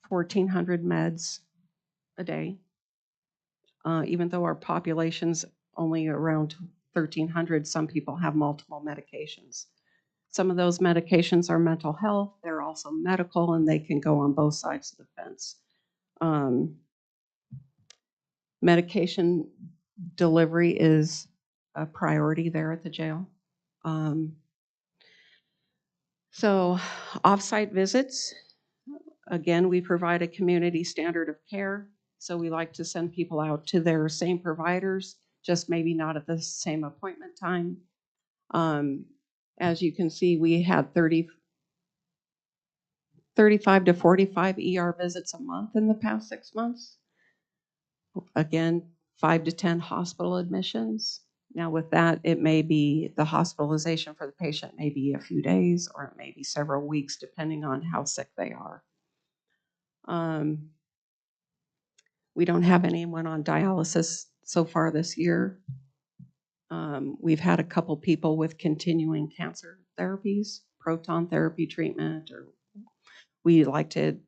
1,400 meds a day. Even though our population's only around 1,300, some people have multiple medications. Some of those medications are mental health. They're also medical, and they can go on both sides of the fence. Medication delivery is a priority there at the jail. So off-site visits, again, we provide a community standard of care. So we like to send people out to their same providers, just maybe not at the same appointment time. As you can see, we had 35 to 45 ER visits a month in the past 6 months. Again, 5 to 10 hospital admissions. Now with that, it may be the hospitalization for the patient may be a few days, or it may be several weeks, depending on how sick they are. We don't have anyone on dialysis so far this year. We've had a couple people with continuing cancer therapies, proton therapy treatment, or we like to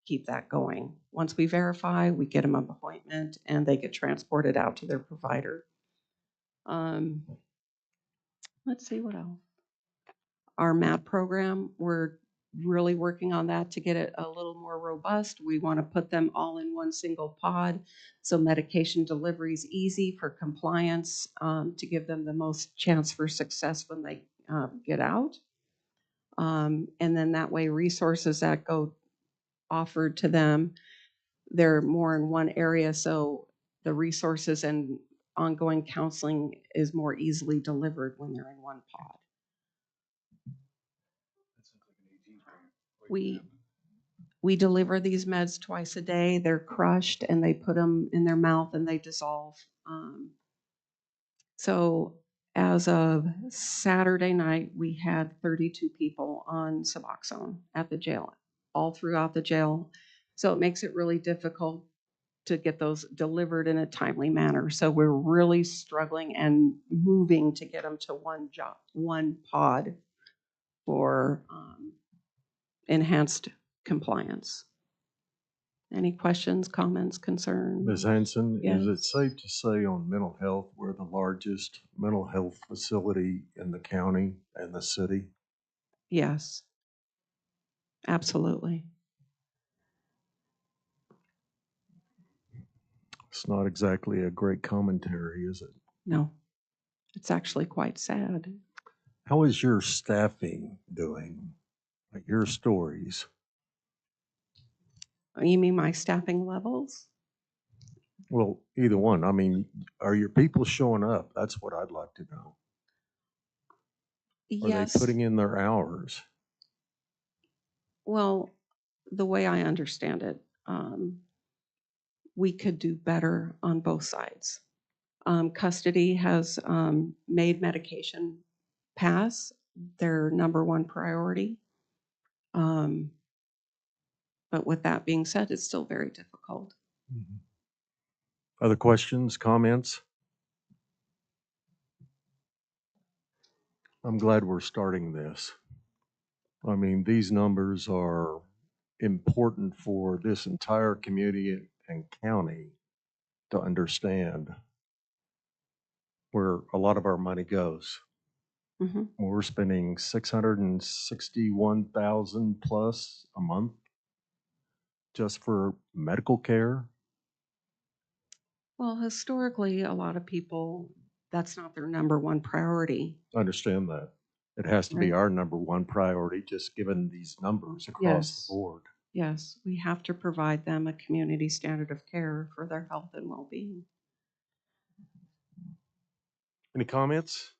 keep that going. Once we verify, we get them an appointment and they get transported out to their provider. Let's see what else. Our MAP program, we're really working on that to get it a little more robust. We want to put them all in one single pod, so medication delivery is easy for compliance, to give them the most chance for success when they get out. And then that way resources that go offered to them, they're more in one area, so the resources and ongoing counseling is more easily delivered when they're in one pod. We deliver these meds twice a day. They're crushed and they put them in their mouth and they dissolve. So as of Saturday night, we had 32 people on Suboxone at the jail, all throughout the jail. So it makes it really difficult to get those delivered in a timely manner. So we're really struggling and moving to get them to one pod for enhanced compliance. Any questions, comments, concerns? Ms. Hanson, is it Yes. safe to say on mental health, we're the largest mental health facility in the county and the city? Yes, absolutely. It's not exactly a great commentary, is it? No, it's actually quite sad. How is your staffing doing? Like your stories? You mean my staffing levels? Well, either one. I mean, are your people showing up? That's what I'd like to know. Are Yes. they putting in their hours? Well, the way I understand it, we could do better on both sides. Custody has made medication pass their number one priority. But with that being said, it's still very difficult. Mhm. Other questions, comments? I'm glad we're starting this. I mean, these numbers are important for this entire community and county to understand where a lot of our money goes. Mhm. We're spending 661,000 plus a month just for medical care. Well, historically, a lot of people, that's not their number one priority. I understand that. It has to be Right. our number one priority, just given these numbers across Yes. the board. Yes, we have to provide them a community standard of care for their health and well-being. Any comments?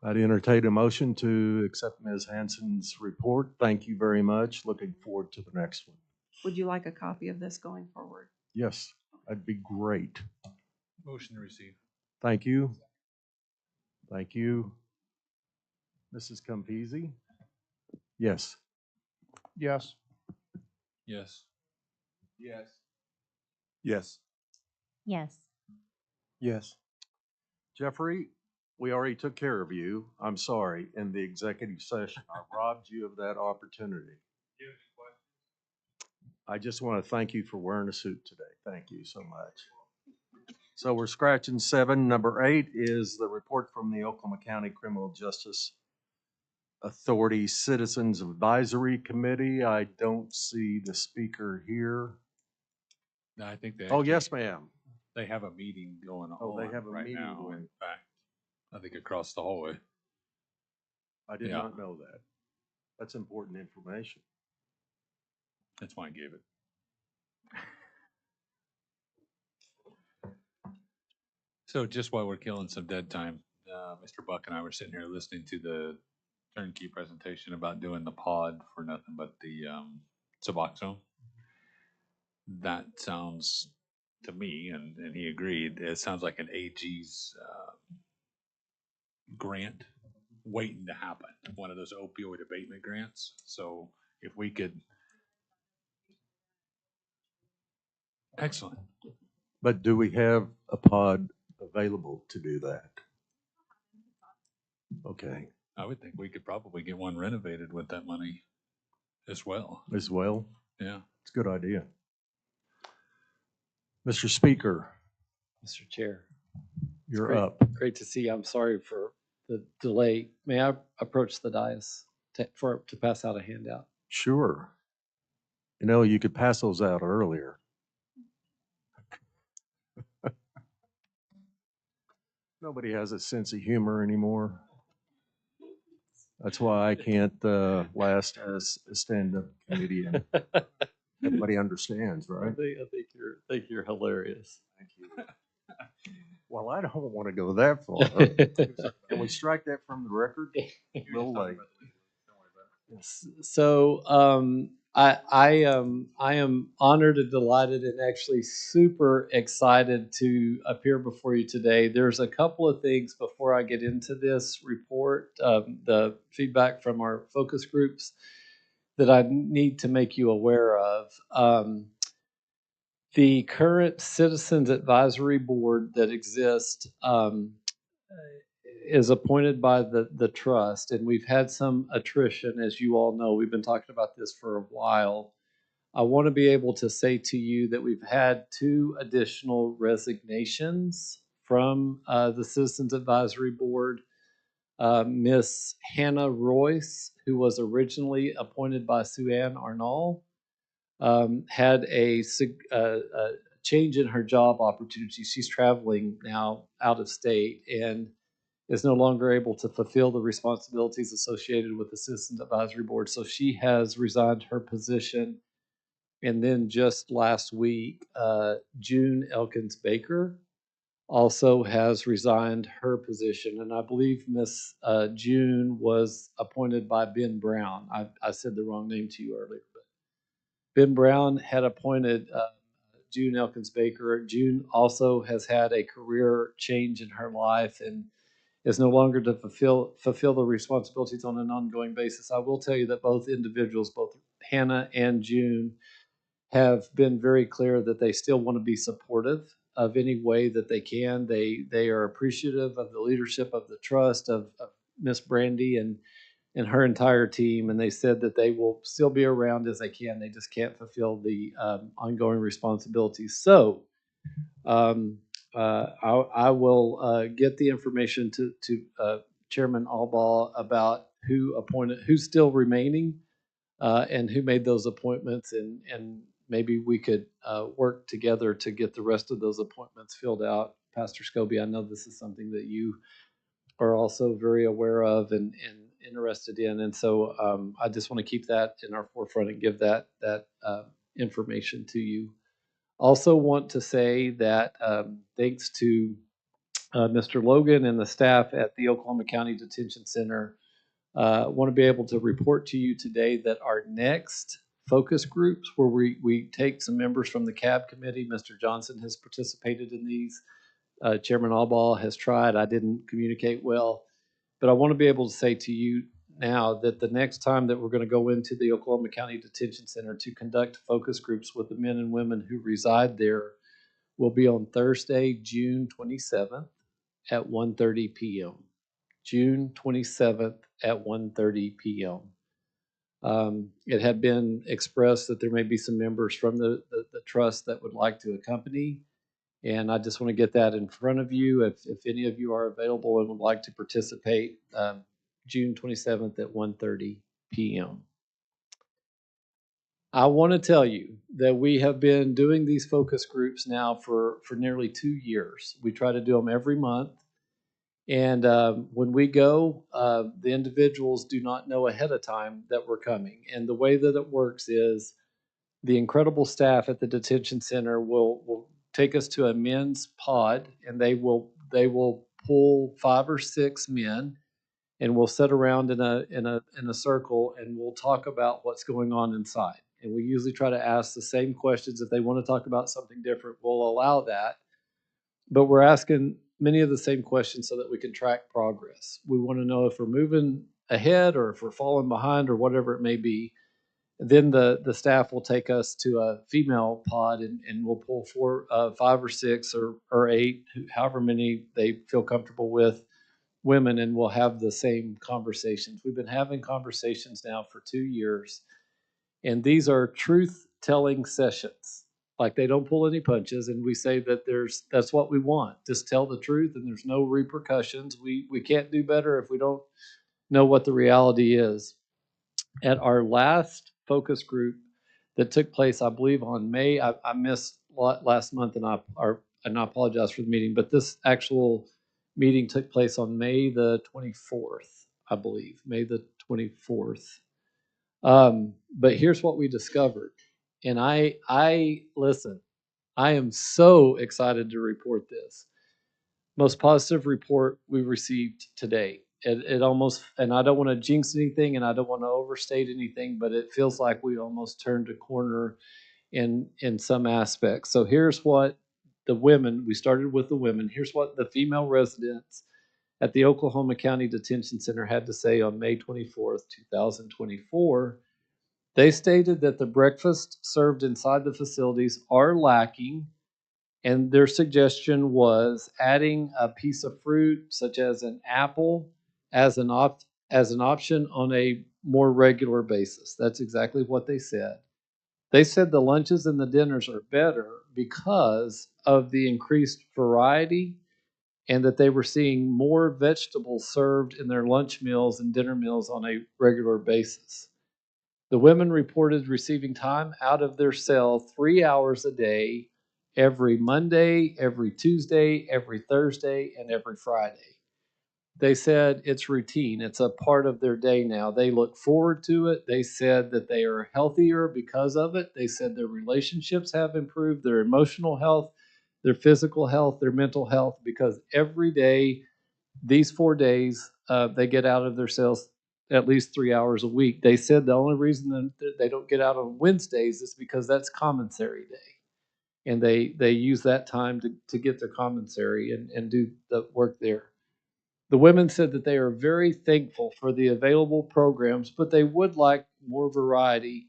I'd entertain a motion to accept Ms. Hanson's report. Thank you very much. Looking forward to the next one. Would you like a copy of this going forward? Yes, that'd be great. Motion to receive. Thank you. Thank you. Mrs. Campisi? Yes. Yes. Yes. Yes. Yes. Yes. Yes. Jeffrey, we already took care of you. I'm sorry, in the executive session. I robbed you of that opportunity. I just want to thank you for wearing a suit today. Thank you so much. So we're scratching 7. Number 8 is the report from the Oklahoma County Criminal Justice Authority Citizens Advisory Committee. I don't see the speaker here. No, I think they. Oh, actually- yes, ma'am. They have a meeting going on. Oh, they have a right meeting now, going. in fact. I think across the hallway. I did Yeah. not know that. That's important information. That's why I gave it. So just while we're killing some dead time, Mr. Buck and I were sitting here listening to the turnkey presentation about doing the pod for nothing but the Suboxone. That sounds to me, and he agreed, it sounds like an AG's grant waiting to happen, one of those opioid abatement grants. So if we could. Excellent. But do we have a pod available to do that? Okay, I would think we could probably get one renovated with that money as well. as well. Yeah. It's a good idea. Mr. Speaker, Mr. Chair, you're great. up. Great to see you. I'm sorry for the delay. May I approach the dais to pass out a handout? Sure. You know, you could pass those out earlier. Nobody has a sense of humor anymore. That's why I can't last as a stand-up comedian. Everybody understands, right? I think you're hilarious. Thank you. Well, I don't want to go that far. Can we strike that from the record? A little late. So I am honored and delighted and actually super excited to appear before you today. There's a couple of things before I get into this report, the feedback from our focus groups that I need to make you aware of. The current Citizens Advisory Board that exists is appointed by the trust, and we've had some attrition, as you all know. We've been talking about this for a while. I want to be able to say to you that we've had 2 additional resignations from the Citizens Advisory Board. Miss Hannah Royce, who was originally appointed by Sue Ann Arnall, had a change in her job opportunity. She's traveling now out of state and is no longer able to fulfill the responsibilities associated with the Citizens Advisory Board. So she has resigned her position. And then just last week, June Elkins Baker also has resigned her position. And I believe Miss June was appointed by Ben Brown. I said the wrong name to you earlier. Ben Brown had appointed June Elkins Baker. June also has had a career change in her life and is no longer to fulfill the responsibilities on an ongoing basis. I will tell you that both individuals, both Hannah and June, have been very clear that they still want to be supportive of any way that they can. They are appreciative of the leadership of the trust of Miss Brandy and her entire team, and they said that they will still be around as they can. They just can't fulfill the ongoing responsibilities. So I will get the information to Chairman Albaugh about who's still remaining and who made those appointments, and maybe we could work together to get the rest of those appointments filled out. Pastor Scobie, I know this is something that you are also very aware of and interested in. And so I just want to keep that in our forefront and give that information to you. Also want to say that thanks to Mr. Logan and the staff at the Oklahoma County Detention Center want to be able to report to you today that our next focus groups, where we take some members from the CAB committee, Mr. Johnson has participated in these. Chairman Albaugh has tried. I didn't communicate well, but I want to be able to say to you now that the next time that we're going to go into the Oklahoma County Detention Center to conduct focus groups with the men and women who reside there will be on Thursday, June 27th at 1:30 p.m. June 27th at 1:30 p.m. It had been expressed that there may be some members from the trust that would like to accompany. And I just want to get that in front of you. If any of you are available and would like to participate, June 27th at 1:30 p.m. I want to tell you that we have been doing these focus groups now for nearly 2 years. We try to do them every month. And when we go, the individuals do not know ahead of time that we're coming. And the way that it works is the incredible staff at the detention center will take us to a men's pod, and they will pull 5 or 6 men, and we'll sit around in a circle, and we'll talk about what's going on inside. And we usually try to ask the same questions. If they want to talk about something different, we'll allow that. But we're asking many of the same questions so that we can track progress. We want to know if we're moving ahead or if we're falling behind or whatever it may be. Then the staff will take us to a female pod, and we'll pull 5 or 6 or 8, however many they feel comfortable with, women, and we'll have the same conversations. We've been having conversations now for 2 years, and these are truth-telling sessions. Like, they don't pull any punches, and we say that that's what we want. Just tell the truth, and there's no repercussions. We can't do better if we don't know what the reality is. At our last focus group that took place, I believe on May, I missed last month, and I apologize for the meeting, but this actual meeting took place on May the 24th, I believe, May the 24th. But here's what we discovered. And listen, I am so excited to report this. Most positive report we received today. It almost, and I don't want to jinx anything and I don't want to overstate anything, but it feels like we almost turned a corner in some aspects. So here's what the women, we started with the women. Here's what the female residents at the Oklahoma County Detention Center had to say on May 24th, 2024. They stated that the breakfast served inside the facilities are lacking, and their suggestion was adding a piece of fruit, such as an apple, as an option on a more regular basis. That's exactly what they said. They said the lunches and the dinners are better because of the increased variety, and that they were seeing more vegetables served in their lunch meals and dinner meals on a regular basis. The women reported receiving time out of their cell 3 hours a day, every Monday, every Tuesday, every Thursday, and every Friday. They said it's routine. It's a part of their day now. They look forward to it. They said that they are healthier because of it. They said their relationships have improved, their emotional health, their physical health, their mental health, because every day, these 4 days, they get out of their cells at least 3 hours a week. They said the only reason that they don't get out on Wednesdays is because that's commissary day. And they use that time to get their commissary and do the work there. The women said that they are very thankful for the available programs, but they would like more variety,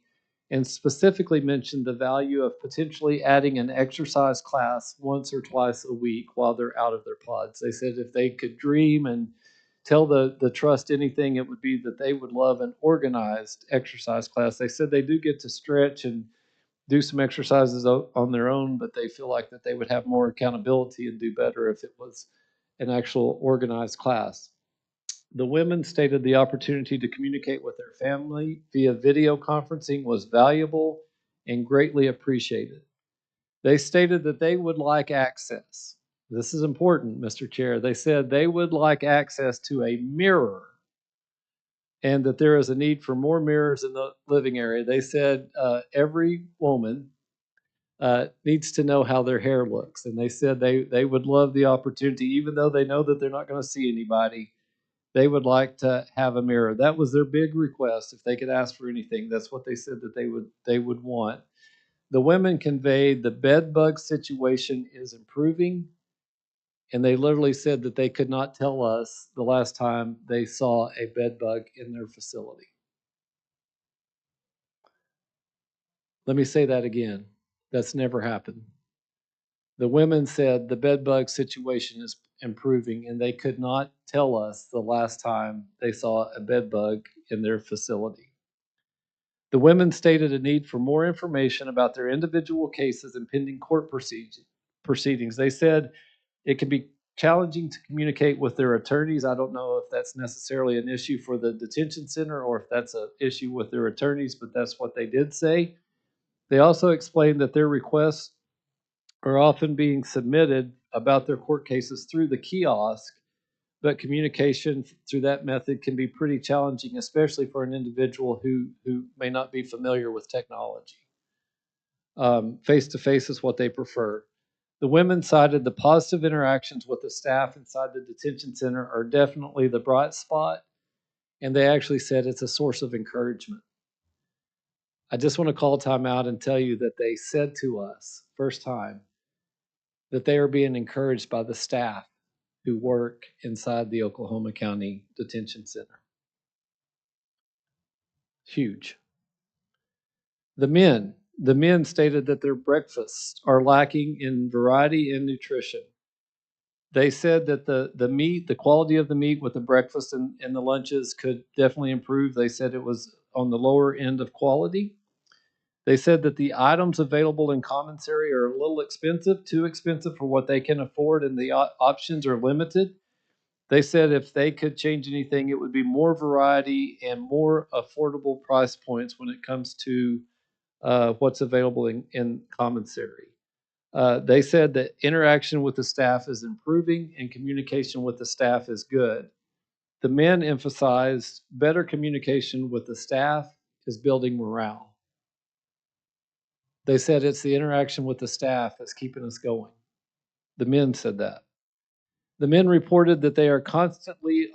and specifically mentioned the value of potentially adding an exercise class once or twice a week while they're out of their pods. They said if they could dream and tell the trust anything, it would be that they would love an organized exercise class. They said they do get to stretch and do some exercises on their own, but they feel like that they would have more accountability and do better if it was an actual organized class. The women stated the opportunity to communicate with their family via video conferencing was valuable and greatly appreciated. They stated that they would like access. This is important, Mr. Chair. They said they would like access to a mirror, and that there is a need for more mirrors in the living area. They said every woman needs to know how their hair looks. And they said they would love the opportunity, even though they know that they're not going to see anybody, they would like to have a mirror. That was their big request. If they could ask for anything, that's what they said that they would want. The women conveyed the bed bug situation is improving, and they literally said that they could not tell us the last time they saw a bed bug in their facility. Let me say that again. That's never happened. The women said the bed bug situation is improving, and they could not tell us the last time they saw a bed bug in their facility. The women stated a need for more information about their individual cases and pending court proceedings. They said it can be challenging to communicate with their attorneys. I don't know if that's necessarily an issue for the detention center or if that's an issue with their attorneys, but that's what they did say. They also explained that their requests are often being submitted about their court cases through the kiosk, but communication through that method can be pretty challenging, especially for an individual who may not be familiar with technology. Face-to-face is what they prefer. The women cited the positive interactions with the staff inside the detention center are definitely the bright spot, and they actually said it's a source of encouragement. I just want to call time out and tell you that they said to us, first time, that they are being encouraged by the staff who work inside the Oklahoma County Detention Center. Huge. The men stated that their breakfasts are lacking in variety and nutrition. They said that the meat, the quality of the meat with the breakfast and the lunches could definitely improve. They said it was on the lower end of quality. They said that the items available in commissary are a little expensive, too expensive for what they can afford, and the options are limited. They said if they could change anything, it would be more variety and more affordable price points when it comes to what's available in commissary. They said that interaction with the staff is improving and communication with the staff is good. The men emphasized better communication with the staff is building morale. They said it's the interaction with the staff that's keeping us going. The men said that. The men reported that they are consistently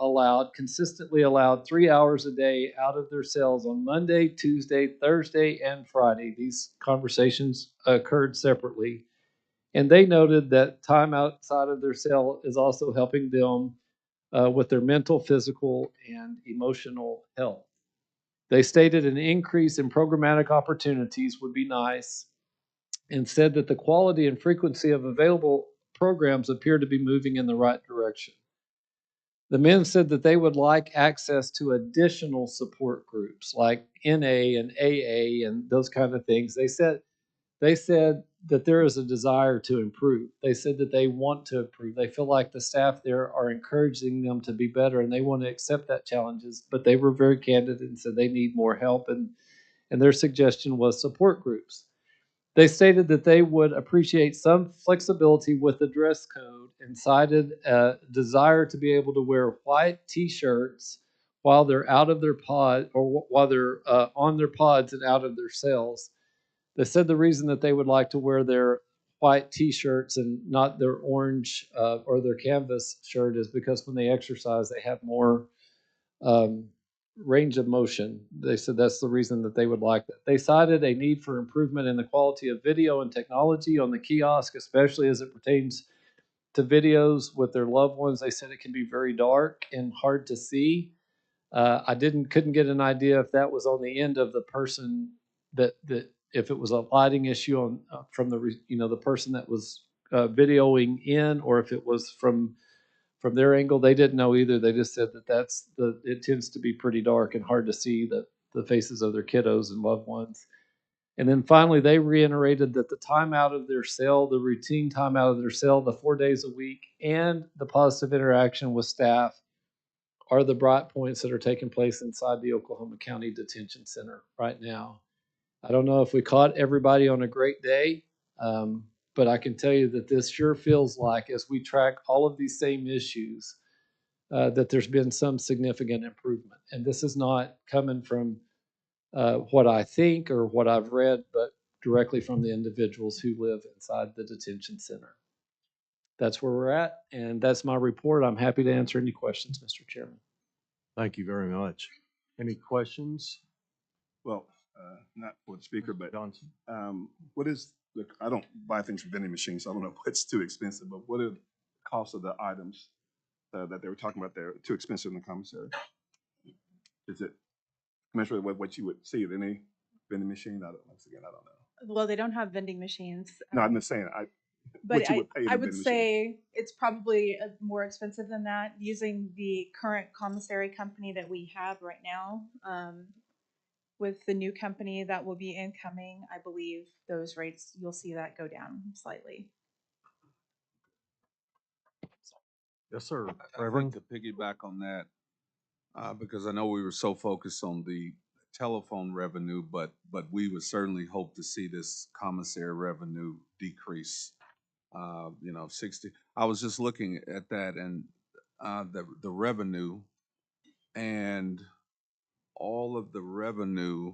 allowed 3 hours a day out of their cells on Monday, Tuesday, Thursday, and Friday. These conversations occurred separately. And they noted that time outside of their cell is also helping them with their mental, physical, and emotional health. They stated an increase in programmatic opportunities would be nice and said that the quality and frequency of available programs appear to be moving in the right direction. The men said that they would like access to additional support groups like NA and AA and those kind of things. They said that there is a desire to improve. They said that they want to improve. They feel like the staff there are encouraging them to be better and they want to accept that challenges, but they were very candid and said they need more help, and their suggestion was support groups. They stated that they would appreciate some flexibility with the dress code and cited a desire to be able to wear white t-shirts while they're out of their pod or while they're on their pods and out of their cells. They said the reason that they would like to wear their white t-shirts and not their orange or their canvas shirt is because when they exercise, they have more range of motion. They said that's the reason that they would like that. They cited a need for improvement in the quality of video and technology on the kiosk, especially as it pertains to videos with their loved ones. They said it can be very dark and hard to see. I couldn't get an idea if that was on the end of the person that if it was a lighting issue on from the person that was videoing in, or if it was from their angle. They didn't know either. They just said that it tends to be pretty dark and hard to see the faces of their kiddos and loved ones. And then finally, they reiterated that the time out of their cell, the routine time out of their cell, the 4 days a week, and the positive interaction with staff are the bright points that are taking place inside the Oklahoma County Detention Center right now. I don't know if we caught everybody on a great day, but I can tell you that this sure feels like, as we track all of these same issues, that there's been some significant improvement. And this is not coming from what I think or what I've read, but directly from the individuals who live inside the detention center. That's where we're at, and that's my report. I'm happy to answer any questions, Mr. Chairman. Thank you very much. Any questions? Well, not for the speaker, but Johnson? what is the, I don't buy things from vending machines, so I don't know what's too expensive, but what are the cost of the items that they were talking about there, too expensive in the commissary? Is it commensurate with what you would see at any vending machine? Once again, I don't know. Well, they don't have vending machines. No, I'm just saying, But what you would pay at I a would vending machine. say it's probably more expensive than that using the current commissary company that we have right now. With the new company that will be incoming, I believe those rates, you'll see that go down slightly. Yes, sir. I Reverend? think to piggyback on that, because I know we were so focused on the telephone revenue, but we would certainly hope to see this commissary revenue decrease. 60. I was just looking at that and the revenue, and all of the revenue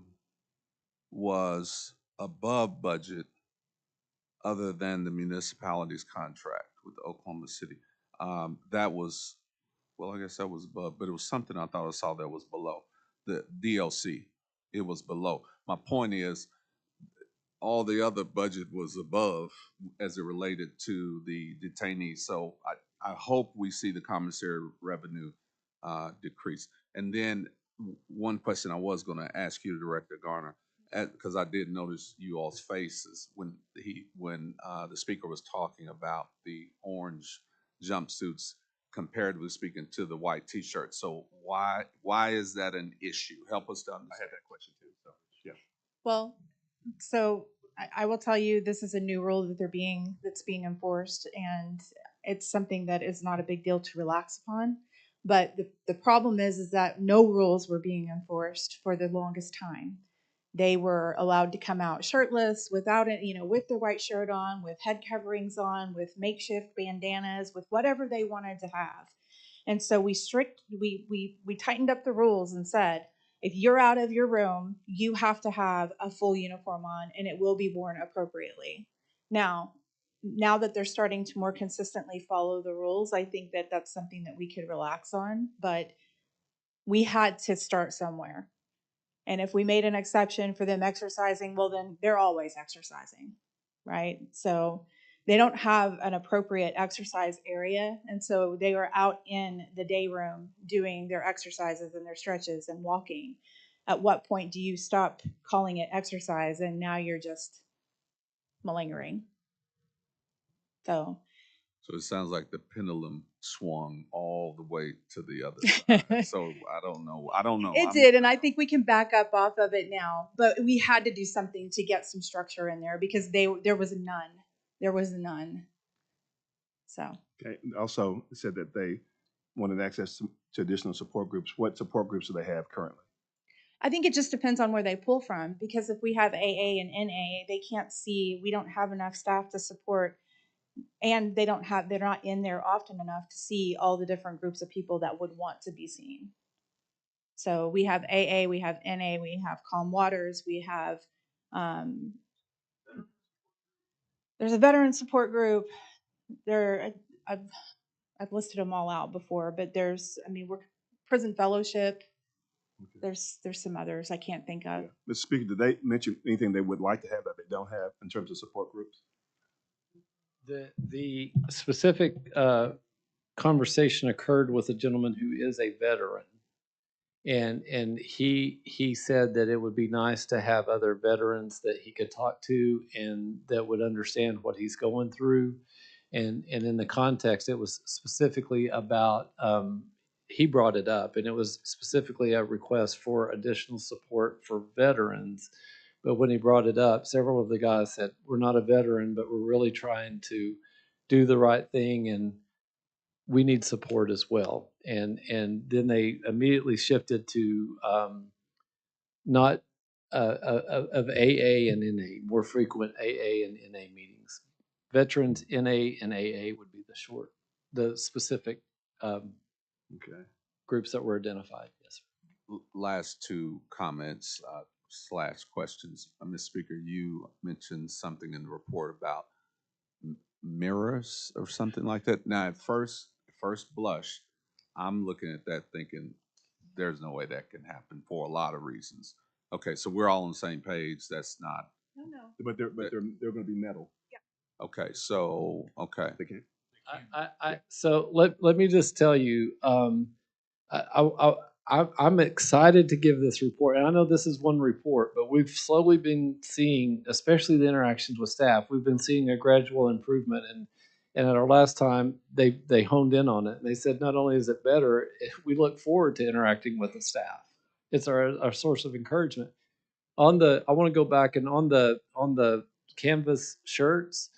was above budget, other than the municipality's contract with Oklahoma City. That was, well, I guess that was above, but it was something I thought I saw that was below. The DLC, it was below. My point is, all the other budget was above as it related to the detainees. So I hope we see the commissary revenue decrease. And then one question I was going to ask you, Director Garner, because I did notice you all's faces when the speaker was talking about the orange jumpsuits comparatively speaking to the white T-shirts. So why is that an issue? Help us to understand. I had that question too, so, yeah. Well, so I will tell you, this is a new rule that's being enforced, and it's something that is not a big deal to relax upon. But the problem is that no rules were being enforced for the longest time. They were allowed to come out shirtless, without it, with their white shirt on, with head coverings on, with makeshift bandanas, with whatever they wanted to have. And so we tightened up the rules and said, if you're out of your room, you have to have a full uniform on, and it will be worn appropriately. Now that they're starting to more consistently follow the rules, I think that that's something that we could relax on, but we had to start somewhere. And if we made an exception for them exercising, well, then they're always exercising, right? So they don't have an appropriate exercise area. And so they were out in the day room doing their exercises and their stretches and walking. At what point do you stop calling it exercise and now you're just malingering? So So it sounds like the pendulum swung all the way to the other side. So I don't know. it did, and I think we can back up off of it now. But we had to do something to get some structure in there because there was none. There was none. So Okay, also said that they wanted access to additional support groups. What support groups do they have currently? I think it just depends on where they pull from, because if we have AA and NA, they can't see, we don't have enough staff to support, and they're not in there often enough to see all the different groups of people that would want to be seen. So we have AA, we have NA, we have Calm Waters, we have, there's a veteran support group. I've listed them all out before, but we're Prison Fellowship. There's some others I can't think of. Mr. Speaker, did they mention anything they would like to have that they don't have in terms of support groups? The specific conversation occurred with a gentleman who is a veteran. And he said that it would be nice to have other veterans that he could talk to and that would understand what he's going through. And in the context, it was specifically about, he brought it up, and it was specifically a request for additional support for veterans. But when he brought it up, several of the guys said, we're not a veteran, but we're really trying to do the right thing, and we need support as well. And then they immediately shifted to not of AA and NA, more frequent AA and NA meetings. Veterans, NA and AA would be the specific Okay. groups that were identified. Yes, sir. Last two comments. slash questions. Ms. Speaker, you mentioned something in the report about mirrors or something like that. Now, at first blush, I'm looking at that thinking, there's no way that can happen for a lot of reasons. Okay, so we're all on the same page. That's not, No, no. But they're gonna be metal. okay, so, okay. They can't. So let me just tell you, I'm excited to give this report. And I know this is one report, but we've slowly been seeing, especially the interactions with staff, we've been seeing a gradual improvement. And at our last time, they honed in on it. And they said, not only is it better, we look forward to interacting with the staff. It's our source of encouragement. I want to go back and on the canvas shirts,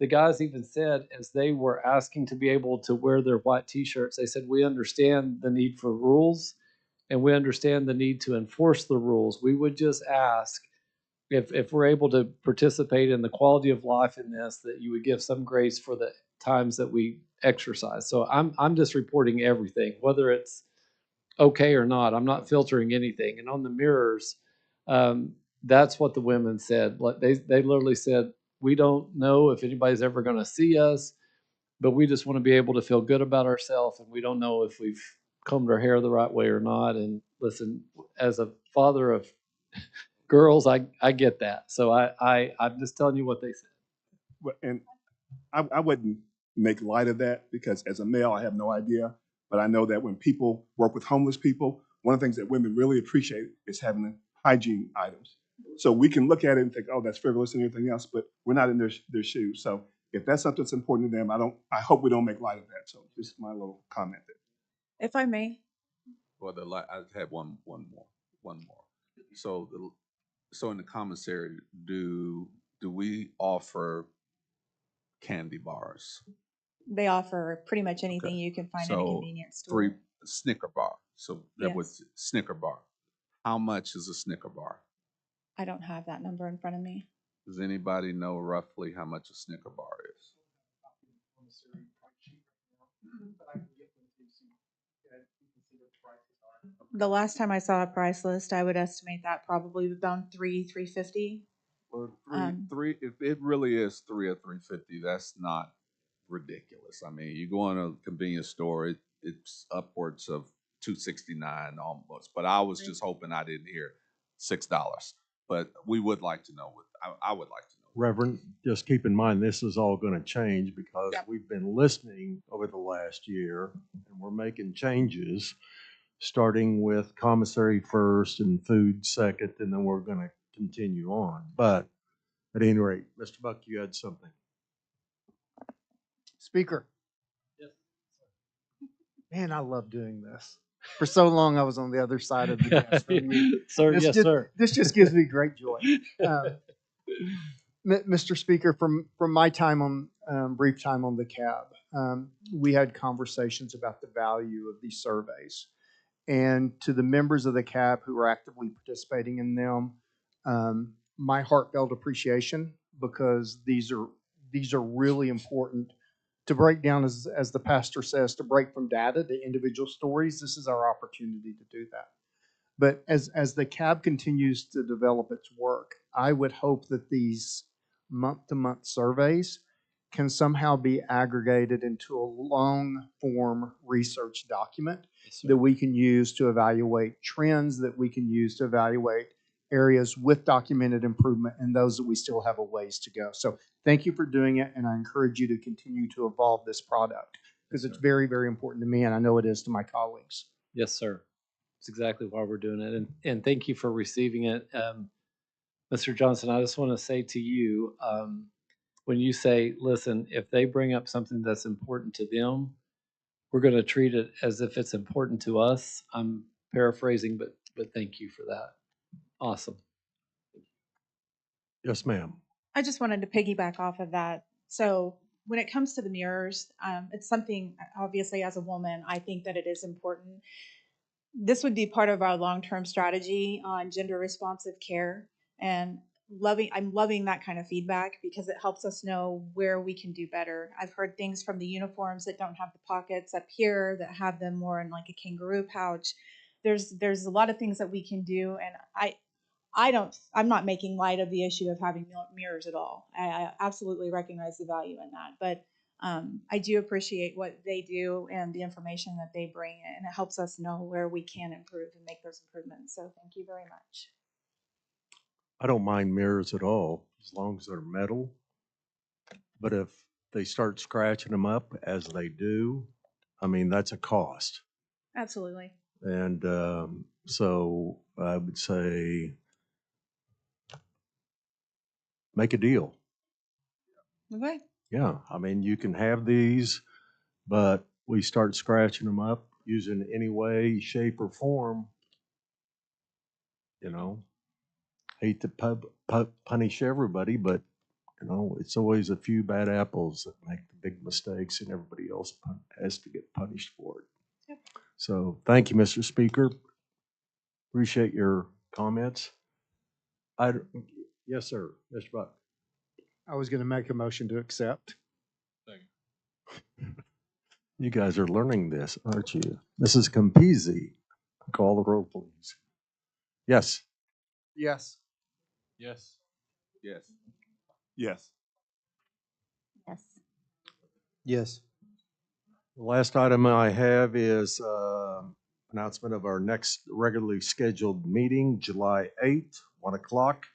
the guys even said as they were asking to be able to wear their white t-shirts, they said, we understand the need for rules and we understand the need to enforce the rules. We would just ask if we're able to participate in the quality of life in this, that you would give some grace for the times that we exercise. So I'm just reporting everything, whether it's okay or not. I'm not filtering anything. And on the mirrors, that's what the women said. Like they literally said, we don't know if anybody's ever going to see us, but we just want to be able to feel good about ourselves, and we don't know if we've combed our hair the right way or not. And listen, as a father of girls, I get that. So I'm just telling you what they said. And I wouldn't make light of that because as a male, I have no idea. But I know that when people work with homeless people, one of the things that women really appreciate is having hygiene items. So we can look at it and think, oh, that's frivolous and everything else, but we're not in their shoes. So if that's something that's important to them, I hope we don't make light of that. So just my little comment there. If I may, Well, I had one more. So so in the commissary, do we offer candy bars? they offer pretty much anything Okay. you can find in a So convenience store. 3 Snicker bar. So that was Yes. Snicker bar. How much is a Snicker bar? I don't have that number in front of me. Does anybody know roughly how much a Snicker bar is? The last time I saw a price list, I would estimate that probably around $350. Well, Um, if it really is 3 or 350, that's not ridiculous. I mean, you go in a convenience store, it's upwards of 269 almost. But I was just hoping I didn't hear $6. But we would like to know I would like to know. Reverend, just keep in mind, this is all going to change because Yep. we've been listening over the last year and we're making changes, starting with commissary first and food second, and then we're going to continue on. But at any rate, Mr. Buck, you had something. Speaker. Yes. Man, I love doing this. For so long, I was on the other side of the desk from you. Sir, This yes, just- sir. This just gives me great joy. Mr. Speaker, from my time on, brief time on the cab, we had conversations about the value of these surveys. And to the members of the cab who are actively participating in them, my heartfelt appreciation, because these are really important to break down, as the pastor says, to break from data to individual stories. This is our opportunity to do that. But as the cab continues to develop its work, I would hope that these month-to-month surveys can somehow be aggregated into a long-form research document that we can use to evaluate trends, that we can use to evaluate areas with documented improvement and those that we still have a ways to go. So thank you for doing it, and I encourage you to continue to evolve this product because it's very, very important to me, and I know it is to my colleagues. Yes, sir. It's exactly why we're doing it. And thank you for receiving it. Mr. Johnson, I just want to say to you, when you say, listen, if they bring up something that's important to them, we're going to treat it as if it's important to us. I'm paraphrasing, but thank you for that. Awesome. Yes, ma'am. I just wanted to piggyback off of that. So when it comes to the mirrors, it's something, obviously, as a woman, I think that it is important. This would be part of our long-term strategy on gender responsive care, and I'm loving that kind of feedback because it helps us know where we can do better. I've heard things from the uniforms that don't have the pockets up here, that have them more in like a kangaroo pouch. There's a lot of things that we can do, and I'm not making light of the issue of having mirrors at all. I absolutely recognize the value in that, but I do appreciate what they do and the information that they bring, and it helps us know where we can improve and make those improvements. So thank you very much. I don't mind mirrors at all, as long as they're metal. But if they start scratching them up, as they do, I mean, that's a cost. Absolutely. And so I would say, make a deal. Okay. Yeah, I mean, you can have these, but we start scratching them up using any way, shape, or form, you know. Hate to punish everybody, but you know, it's always a few bad apples that make the big mistakes, and everybody else has to get punished for it. Yep. So, thank you, Mr. Speaker. Appreciate your comments. Yes, sir, Mr. Buck. I was going to make a motion to accept. You guys are learning this, aren't you? Mrs. Campisi, call the roll, please. Yes. Yes. Yes. Yes. Yes. Yes. Yes. The last item I have is announcement of our next regularly scheduled meeting, July 8th, 1 o'clock.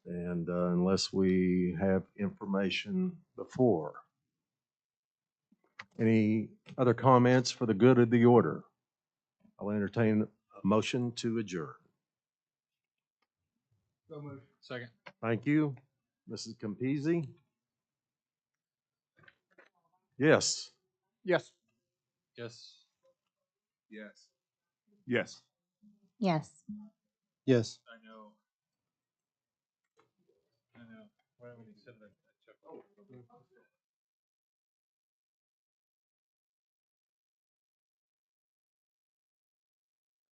And unless we have information before. Any other comments for the good of the order? I'll entertain a motion to adjourn. Second. Thank you. Mrs. Campisi? Yes. Yes. Yes. Yes. Yes. Yes. Yes. I know. I know. Why would he said that?